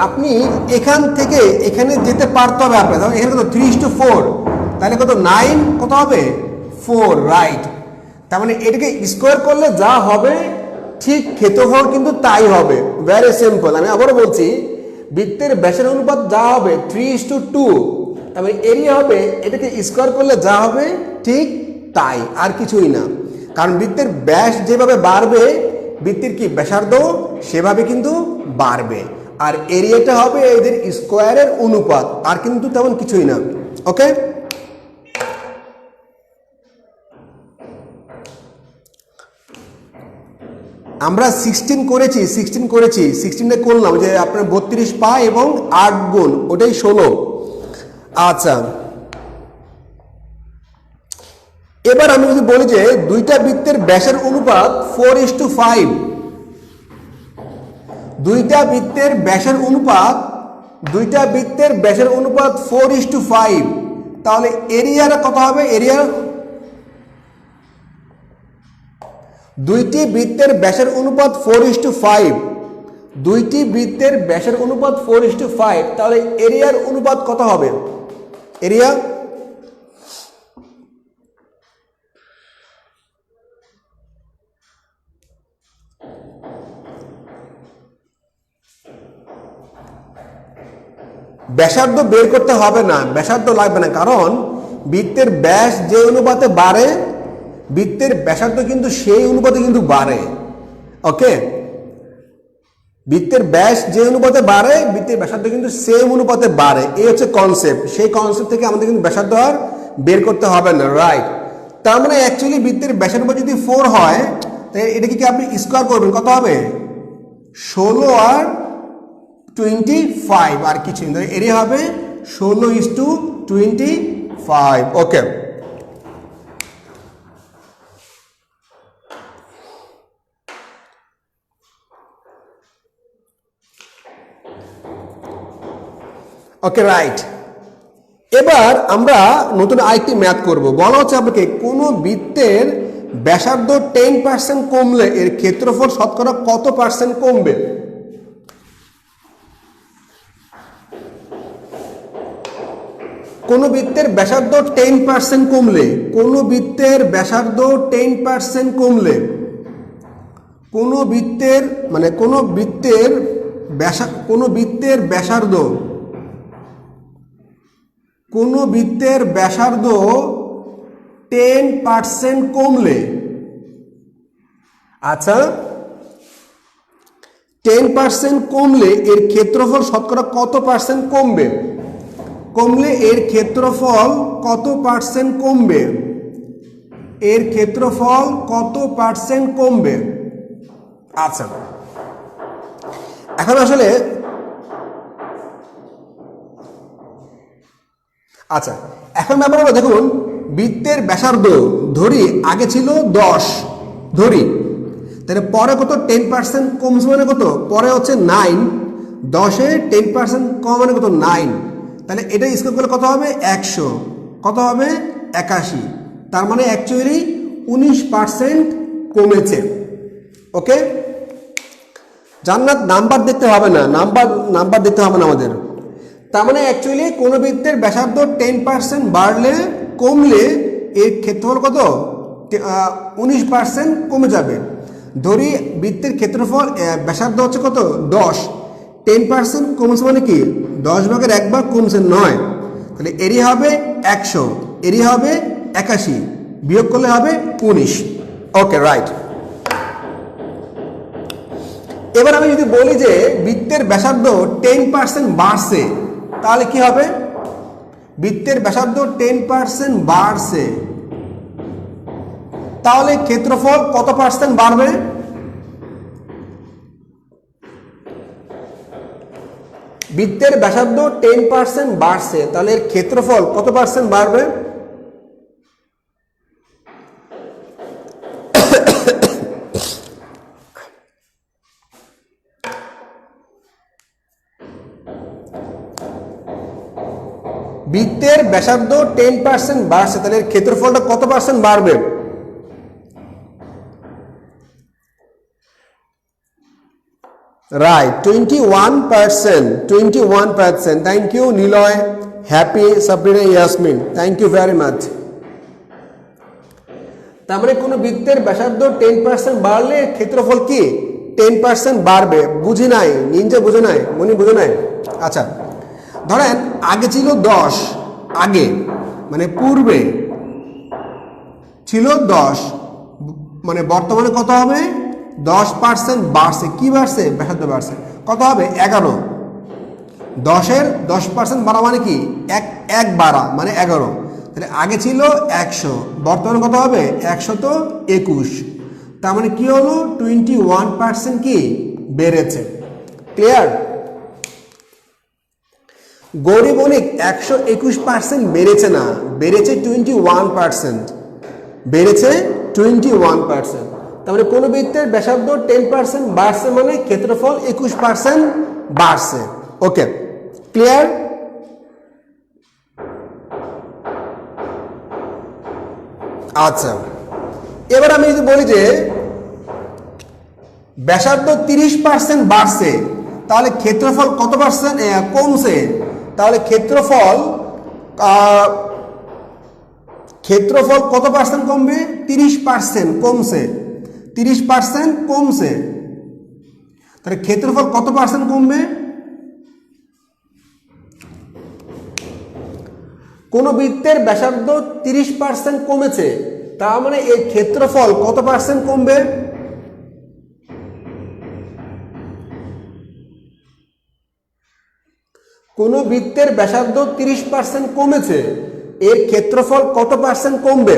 আপনি এখান থেকে এখানে যেতে পারতে হবে আপনার। এখানে কত? 3:4, তাহলে কত? 9 কত হবে? 4, রাইট। তার মানে এটাকে স্কোয়ার করলে যা হবে ঠিক ক্ষেত্রফল কিন্তু তাই হবে। Very simple. আমি আবারও বলছি, বৃত্তের ব্যাসের অনুপাত যা হবে 3:2, তার মানে এরিয়া হবে, এটাকে স্কোয়ার করলে যা হবে ঠিক তাই, আর কিছুই না। কারণ বৃত্তের ব্যাস যেভাবে বাড়বে, বৃত্তের কি ব্যাসার্ধ সেভাবে কিন্তু বাড়বে, আর এরিয়াটা হবে এদের স্কোয়ারের অনুপাত, আর কিন্তু তেমন কিছুই না। ওকে, আমরা 16 করেছি, 16টা করলাম যে আপনার 32 পাই এবং 8 গুণ, ওটাই 16। আচ্ছা, এবার আমি যদি বলি যে দুইটা বৃত্তের ব্যাসের অনুপাত 4:5, দুইটা বৃত্তের ব্যাসের অনুপাত 4:5, তাহলে এরিয়াটা কত হবে? এরিয়া, দুইটি বৃত্তের ব্যাসের অনুপাত 4:5, দুইটি বৃত্তের ব্যাসের অনুপাত 4:5, তাহলে এরিয়ার অনুপাত কত হবে? এরিয়া, ব্যাসার্ধ বের করতে হবে না, ব্যাসার্ধ লাগবে না, কারণ বৃত্তের ব্যাস যে অনুপাতে বাড়ে, বৃত্তের ব্যাসার্ধ কিন্তু সেই অনুপাতে কিন্তু বাড়ে। ওকে, বৃত্তের ব্যাস যে অনুপাতে বাড়ে, বৃত্তের ব্যাসার্ধ কিন্তু সেম অনুপাতে বাড়ে। এই হচ্ছে কনসেপ্ট। সেই কনসেপ্ট থেকে আমাদের কিন্তু ব্যাসার্ধ আর বের করতে হবে না, রাইট। তার মানে অ্যাকচুয়ালি বৃত্তের ব্যাসের উপর যদি 4 হয়, তাহলে এটাকে কি আপনি স্কোয়ার করবেন, কত হবে? 16 আর 25, আর কিছু এরিয়া হবে 16:25। ওকে, ওকে রাইট। এবার আমরা নতুন আরেকটি ম্যাথ করব। বলা হচ্ছে আপনাকে কোনো বৃত্তের ব্যাসার্ধ 10% কমলে এর ক্ষেত্রফল শতকরা কত পার্সেন্ট কমবে? কোন বৃত্তের ব্যাসার্ধ 10% কমলে, কোন বৃত্তের ব্যাসার্ধ 10% কমলে, কোন বৃত্তের মানে কোন বৃত্তের ব্যাসার্ধ, কোন বৃত্তের ব্যাসার্ধ 10% কমলে, আচ্ছা 10% কমলে এর ক্ষেত্রফল শতকরা কত পার্সেন্ট কমবে? কমলে এর ক্ষেত্রফল কত পার্সেন্ট কমবে? এর ক্ষেত্রফল কত পার্সেন্ট কমবে? আচ্ছা এখন আসলে এখন ব্যাপার হলো, দেখুন বৃত্তের ব্যাসার্ধ ধরি আগে ছিল 10 ধরি, তাহলে পরে কত 10% কমছে মানে কত? পরে হচ্ছে 9, 10-এ 10% কম মানে কত? 9। তাহলে এটা স্কোয়ার করলে কত হবে? 100। কত হবে? 81। তার মানে অ্যাকচুয়ালি 19% কমেছে। ওকে, জান্নাত নাম্বার দেখতে হবে না, নাম্বার দেখতে হবে না আমাদের। তার মানে অ্যাকচুয়ালি কোন বৃত্তের ব্যাসার্ধ 10% বাড়লে কমলে এর ক্ষেত্রফল কত? 19% কমে যাবে। ধরি বৃত্তের ক্ষেত্রফল ব্যাসার্ধ হচ্ছে কত? 10, 10% কমছে মানে কি? 10/1 কমছে 9, তাহলে এরিয়া হবে 100, এরিয়া হবে 81, বিয়োগ করলে হবে 19। ওকে, রাইট। এবার আমি যদি বলি যে বৃত্তের ব্যাসার্ধ 10% বাড়ছে, তাহলে কি হবে? বৃত্তের ব্যাসার্ধ 10% বাড়ছে, তাহলে ক্ষেত্রফল কত পার্সেন্ট বাড়বে? বৃত্তের ব্যাসার্ধ 10% বাড়ছে, তাহলে এর ক্ষেত্রফল কত পার্সেন্ট বাড়বে? বৃত্তের ব্যাসার্ধ 10% বাড়ছে, তাহলে এর ক্ষেত্রফলটা কত পার্সেন্ট বাড়বে? Right, 21%। Thank you Niloy, Happy, Sabrina, Yasmin, thank you very much. তার মানে কোন বৃত্তের ব্যাসার্ধ 10% বাড়লে ক্ষেত্রফল কি 10% বাড়বে। বুঝি নাই, নিনজা বুঝে নাই, মনি বুঝে নাই। আচ্ছা ধরেন আগে ছিল 10, আগে মানে পূর্বে ছিল 10, মানে বর্তমানে কত হবে? 10% বাড়ছে। কি বাড়ছে? ব্যাসার্ধ বাড়ছে। কত হবে? 11। 10-এর 10% বাড়া মানে কি? এক বাড়া মানে 11। তাহলে আগে ছিল 100, বর্তমানে কত হবে? 121। তার মানে কি হলো? 21% কি বেড়েছে। ক্লিয়ার? গরিব অনেক 121% বেড়েছে না, বেড়েছে 21%, বেড়েছে 21%। তার মানে কোন বৃত্তের ব্যাসার্ধ 10% বাড়ছে মানে ক্ষেত্রফল 21% বাড়ছে। ওকে, ক্লিয়ার? আচ্ছা এবার আমি যদি বলি যে ব্যাসার্ধ 30% বাড়ছে, তাহলে ক্ষেত্রফল কত পার্সেন্ট কমছে? তাহলে ক্ষেত্রফল কত পার্সেন্ট কমবে? 30% কমছে, 30% কমছে। তাহলে ক্ষেত্রফল কত পার্সেন্ট কমবে? কোন বৃত্তের ব্যাসার্ধ 30% কমেছে, তার মানে এর ক্ষেত্রফল কত পার্সেন্ট কমবে? কোন বৃত্তের ব্যাসার্ধ 30% কমেছে, এর ক্ষেত্রফল কত পার্সেন্ট কমবে?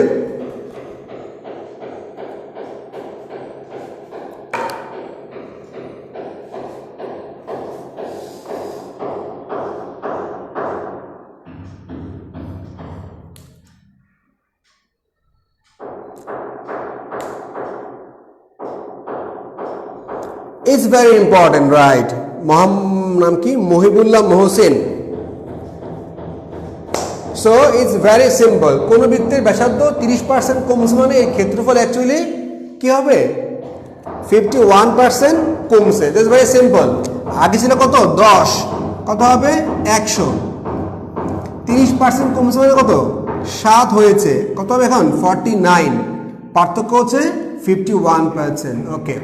It's very important, right? নাম কি? Mohibullah Mohsin, so it's very simple. কোন বৃত্তের ব্যাসার্ধ 30% কমছে মানে এর ক্ষেত্রফল অ্যাকচুয়ালি কি হবে? 51% কমছে। This very simple. আগে ছিল কত? 10, কত হবে? 100। 30% কমছে মানে কত? 7 হয়েছে, কত হবে এখন? 49। পার্থক্য হচ্ছে 51%। Okay,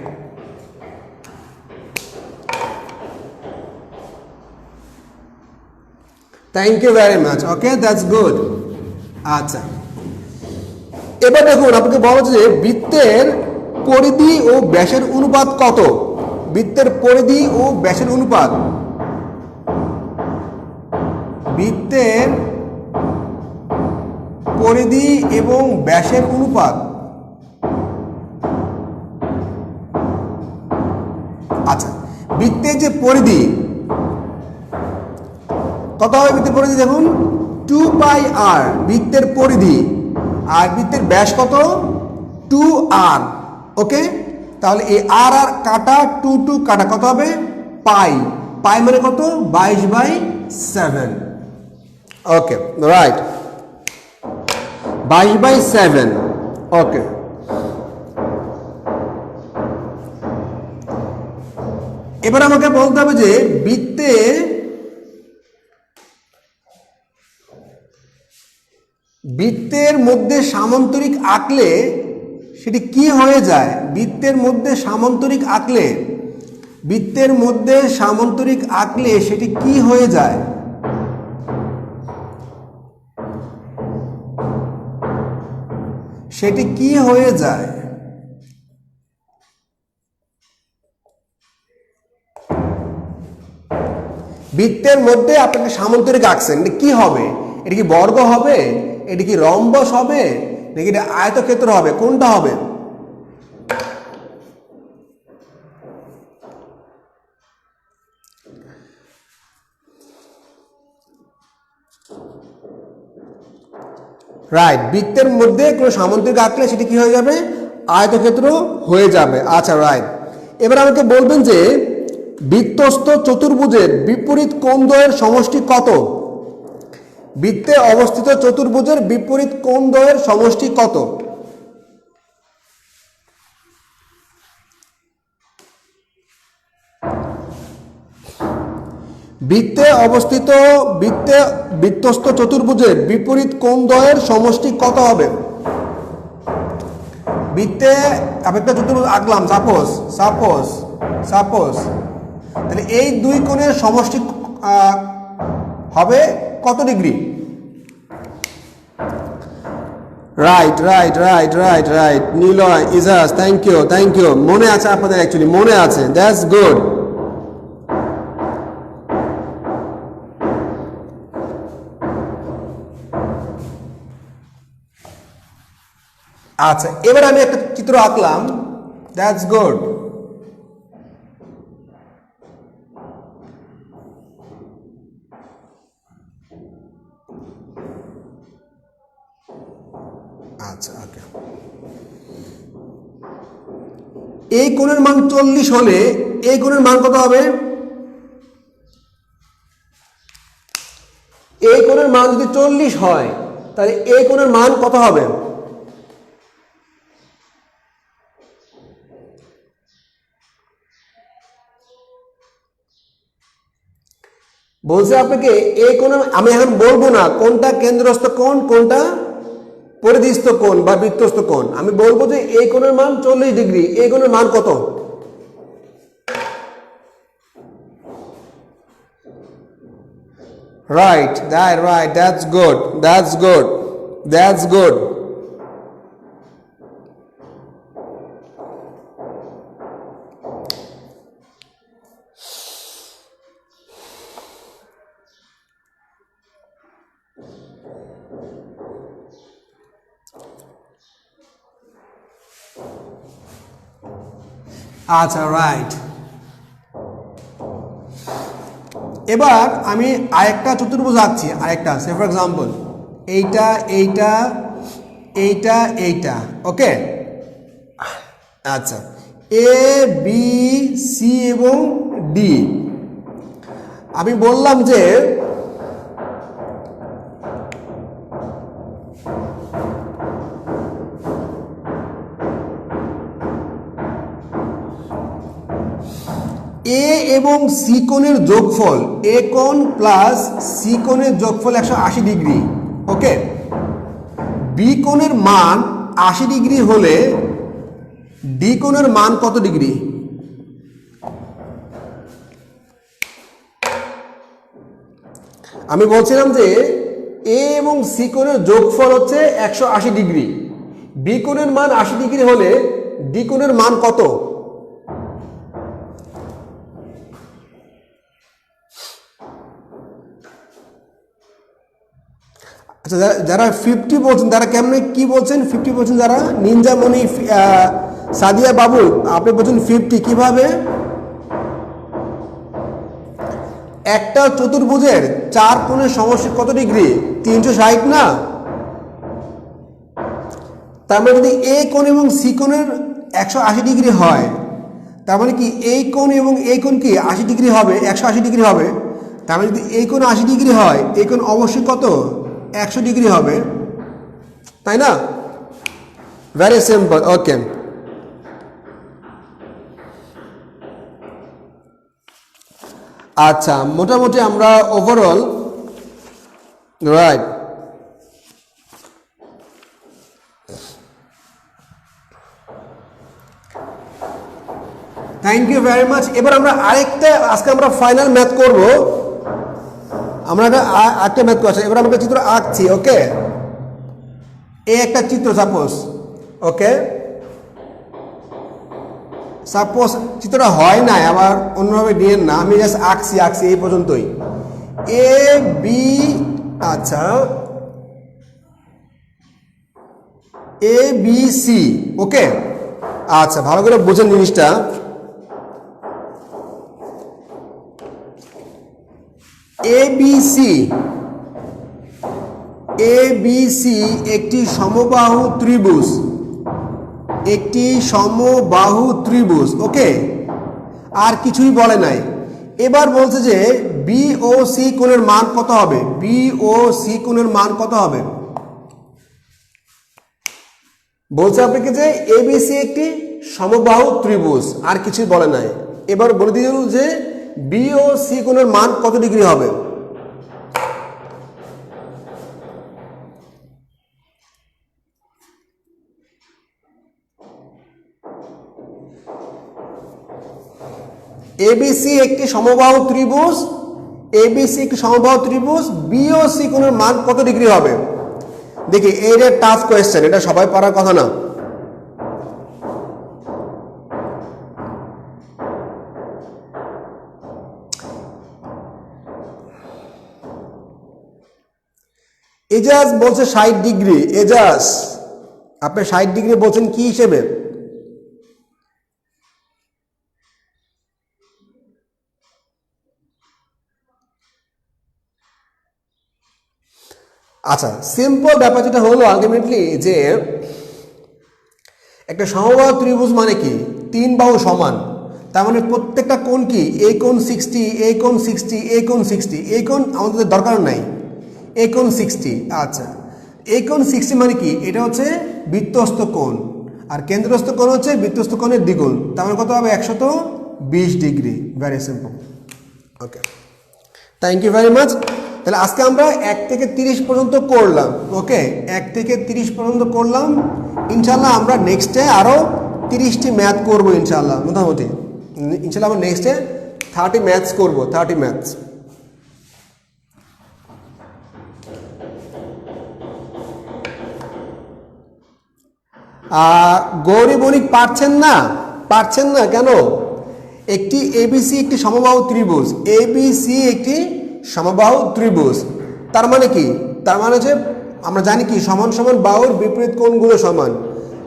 thank you very much. Okay, that's good. আচ্ছা, এবার দেখুন আপনাকে বলা হচ্ছে যে বৃত্তের পরিধি ও ব্যাসের অনুপাত কত? বৃত্তের পরিধি ও ব্যাসের অনুপাত, বৃত্তের পরিধি এবং ব্যাসের অনুপাত। আচ্ছা, বৃত্তের যে পরিধি কত হবে? বৃত্তের পরিধি দেখুন 2πr বৃত্তের পরিধি, আর বৃত্তের ব্যাস কত? 2r। ওকে, তাহলে এই আর আর কাটা 2 কাটা কত হবে? পাই। পাই মানে কত? 22/7। ওকে, রাইট, 22/7। ওকে, এবার আমাকে বলতে হবে যে বৃত্তের মধ্যে সামান্তরিক আঁকলে সেটি কি হয়ে যায়? বৃত্তের মধ্যে সামান্তরিক আঁকলে, বৃত্তের মধ্যে সামান্তরিক আঁকলে সেটি কি হয়ে যায়? সেটি কি হয়ে যায়? বৃত্তের মধ্যে আপনাকে সামান্তরিক আঁকছেন, এটা কি হবে? এটা কি বর্গ হবে? এটা কি রম্বস হবে? নাকি এটা আয়তক্ষেত্র হবে? কোনটা হবে? রাইট, বৃত্তের মধ্যে কোনো সামান্তরিক আঁকলে সেটি কি হয়ে যাবে? আয়তক্ষেত্র হয়ে যাবে। আচ্ছা, রাইট। এবার আমাকে বলবেন যে বৃত্তস্থ চতুর্ভুজের বিপরীত কোণদ্বয়ের সমষ্টি কত? বৃত্তে অবস্থিত চতুর্ভুজের বিপরীত কোণদ্বয়ের সমষ্টি কত? বৃত্তে অবস্থিত বৃত্তস্থ চতুর্ভুজের বিপরীত কোণদ্বয়ের সমষ্টি কত হবে? বৃত্তে আমি একটা চতুর্ভুজ আঁকলাম, সাপোজ তাহলে এই দুই কোণের সমষ্টি হবে কত degree? Right, Niloy, Ijaz, thank you. মনে আছে আপনাদের? অ্যাকচুয়ালি মনে আছে, দ্যাটস গুড। আচ্ছা, এবার আমি একটা চিত্র আঁকলাম, দ্যাটস গুড। আচ্ছা, ওকে, এই কোণের মান 40 হলে এই কোণের মান কত হবে? এই কোণের মান যদি 40 হয় তাহলে এই কোণের মান কত হবে? বলছে আপনাকে এই কোণের, আমি এখন বলবো না কোনটা কেন্দ্রস্থ কোণ, কোনটা পরিধিস্থ কোণ বা বৃত্তস্থ কোণ। আমি বলবো যে এই কোণের মান 40 ডিগ্রি, এই কোণের মান কত? Right, that's good. আচ্ছা, রাইট। এবার আমি আরেকটা চতুর্ভুজ আঁকছি, আরেকটা, সে ফর এক্সাম্পল এইটা। ওকে, আচ্ছা, এ বি সি এবং ডি। আমি বললাম যে এবং সি কোণের যোগফল, এ কোণ প্লাস সি কোণের যোগফল 180 ডিগ্রি। ওকে, বি কোণের মান 80 ডিগ্রি হলে ডি কোণের মান কত ডিগ্রি? আমি বলছিলাম যে এ এবং সি কোণের যোগফল হচ্ছে 180 ডিগ্রি, বি কোণের মান 80 ডিগ্রি হলে ডি কোণের মান কত? আচ্ছা, যারা 50 বলছেন তারা কেমনে কি বলছেন? 50 বলছেন যারা, নিনজামণি, সাদিয়া বাবু আপনি বলছেন 50 কিভাবে? একটা চতুর্ভুজের 4 কোণের সমষ্টি কত ডিগ্রি? 360 না? তার মানে যদি এ কোণ এবং সি কোণের 180 ডিগ্রি হয়, তার মানে কি এই কোণ এবং এই কোণ কি 80 ডিগ্রি হবে, 180 ডিগ্রি হবে। তার মানে যদি এই কোণ 80 ডিগ্রি হয়, এই কোণ অবশ্যই কত? 100 ডিগ্রি হবে, তাই না? Very simple. ওকে, আচ্ছা, মোটামুটি আমরা overall right. Thank you very much. এবার আমরা আরেকটা, আজকে আমরা ফাইনাল ম্যাথ করব। আমরা একটা ম্যাথ করছি, এবার আমরা চিত্র আঁকছি। ওকে, এই একটা চিত্র সাপোজ, ওকে, সাপোজ চিত্রটা হয় না, আবার অন্যভাবে নিয়েন না, আমি জাস্ট আঁকছি এই পর্যন্তই। এ বি, আচ্ছা, এ বি সি। ওকে, আচ্ছা, ভালো করে বুঝেন জিনিসটা। এ বি সি একটি সমবাহু ত্রিভুজ, একটি সমবাহু ত্রিভুজ। ওকে, আর কিছুই বলে নাই। এবার বলছে যে বি ও সি কোণের মান কত হবে? বি ও সি কোণের মান কত হবে? বলছে আপনাকে যে এবিসি একটি সমবাহু ত্রিভুজ, আর কিছুই বলে নাই। এবার বলে দিল যে বি ও সি কোণের মান কত ডিগ্রি হবে? এবিসি একটি সমবাহু ত্রিভুজ, এবিসি একটি সমবাহু ত্রিভুজ, বি ও সি কোণের মান কত ডিগ্রি হবে? দেখি, এটা টাফ কোয়েশ্চেন, এটা সবাই পারার কথা না। এজাজ বলছে 60 ডিগ্রি। এজাজ, আপনি 60 ডিগ্রি বলছেন কি হিসেবে? আচ্ছা, সিম্পল ব্যাপার যেটা হলো আলটিমেটলি যে একটা সমবাহু ত্রিভুজ মানে কি? 3 বাহু সমান, তার মানে প্রত্যেকটা কোণ কি? এই কোণ 60, এই কোণ 60, এই কোণ 60, এই কোণ আমাদের দরকার নাই, এই কোণ 60। আচ্ছা, এই কোণ 60 মানে কি? এটা হচ্ছে বৃত্তস্থ কোণ, আর কেন্দ্রস্থ কোণ হচ্ছে বৃত্তস্থ কোণের দ্বিগুণ, তার মানে কত হবে? 120 degree. Very simple. Okay, thank you very much. তাহলে আজকে আমরা 1 থেকে 30 পর্যন্ত করলাম। ওকে, 1 থেকে 30 পর্যন্ত করলাম। ইনশাল্লাহ আমরা নেক্সটে আরও 30টি ম্যাথ করবো ইনশাল্লাহ। মোটামুটি ইনশাল্লাহ আমরা নেক্সটে 30 ম্যাথস করবো, 30 ম্যাথস। গৌরী বণিক পারছেন না কেন? একটি এবিসি একটি সমবাহু ত্রিভুজ, এবিসি একটি সমবাহু ত্রিভুজ, তার মানে কি? তার মানে হচ্ছে আমরা জানি কি সমান সমান বাহুর বিপরীত কোণগুলো সমান।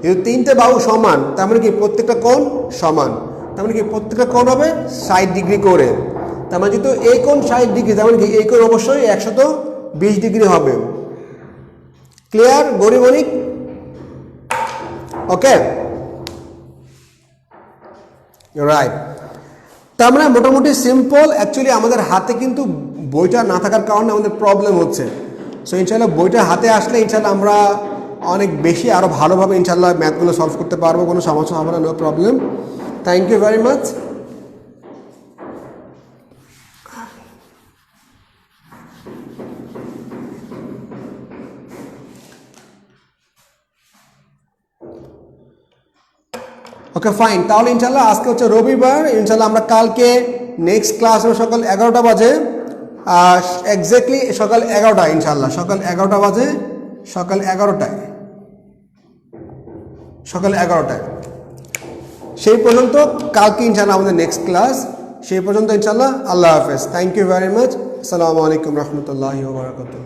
যেহেতু 3টে বাহু সমান, তার মানে কি প্রত্যেকটা কোণ সমান, তার মানে কি প্রত্যেকটা কোণ হবে 60 ডিগ্রি করে। তার মানে যেহেতু এই কোণ 60 ডিগ্রি, তার মানে কি এই কোণ অবশ্যই 120 ডিগ্রি হবে। ক্লিয়ার গৌরী বণিক? ওকে, রাইট। তার মানে মোটামুটি সিম্পল। অ্যাকচুয়ালি আমাদের হাতে কিন্তু বইটা না থাকার কারণে আমাদের প্রবলেম হচ্ছে। সো ইনশাল্লাহ বইটা হাতে আসলে ইনশাল্লাহ আমরা অনেক বেশি আরও ভালোভাবে ইনশাল্লাহ ম্যাথগুলো সলভ করতে পারবো, কোনো সমস্যা হবে না, no problem. Thank you very much. Okay fine, তাহলে ইনশাল্লাহ আজকে হচ্ছে রবিবার, ইনশাল্লাহ আমরা কালকে নেক্সট ক্লাস হবে সকাল 11টা বাজে, এক্স্যাক্টলি সকাল 11টায় ইনশাল্লাহ, সকাল 11টা বাজে, সকাল 11টায়, সকাল 11টায়। সেই পর্যন্ত কালকে ইনশাল্লাহ আমাদের নেক্সট ক্লাস, সেই পর্যন্ত ইনশাল্লাহ আল্লাহ হাফেজ। Thank you very much. আসসালামু আলাইকুম রহমতুল্লাহি ওয়া বারাকাতুহু।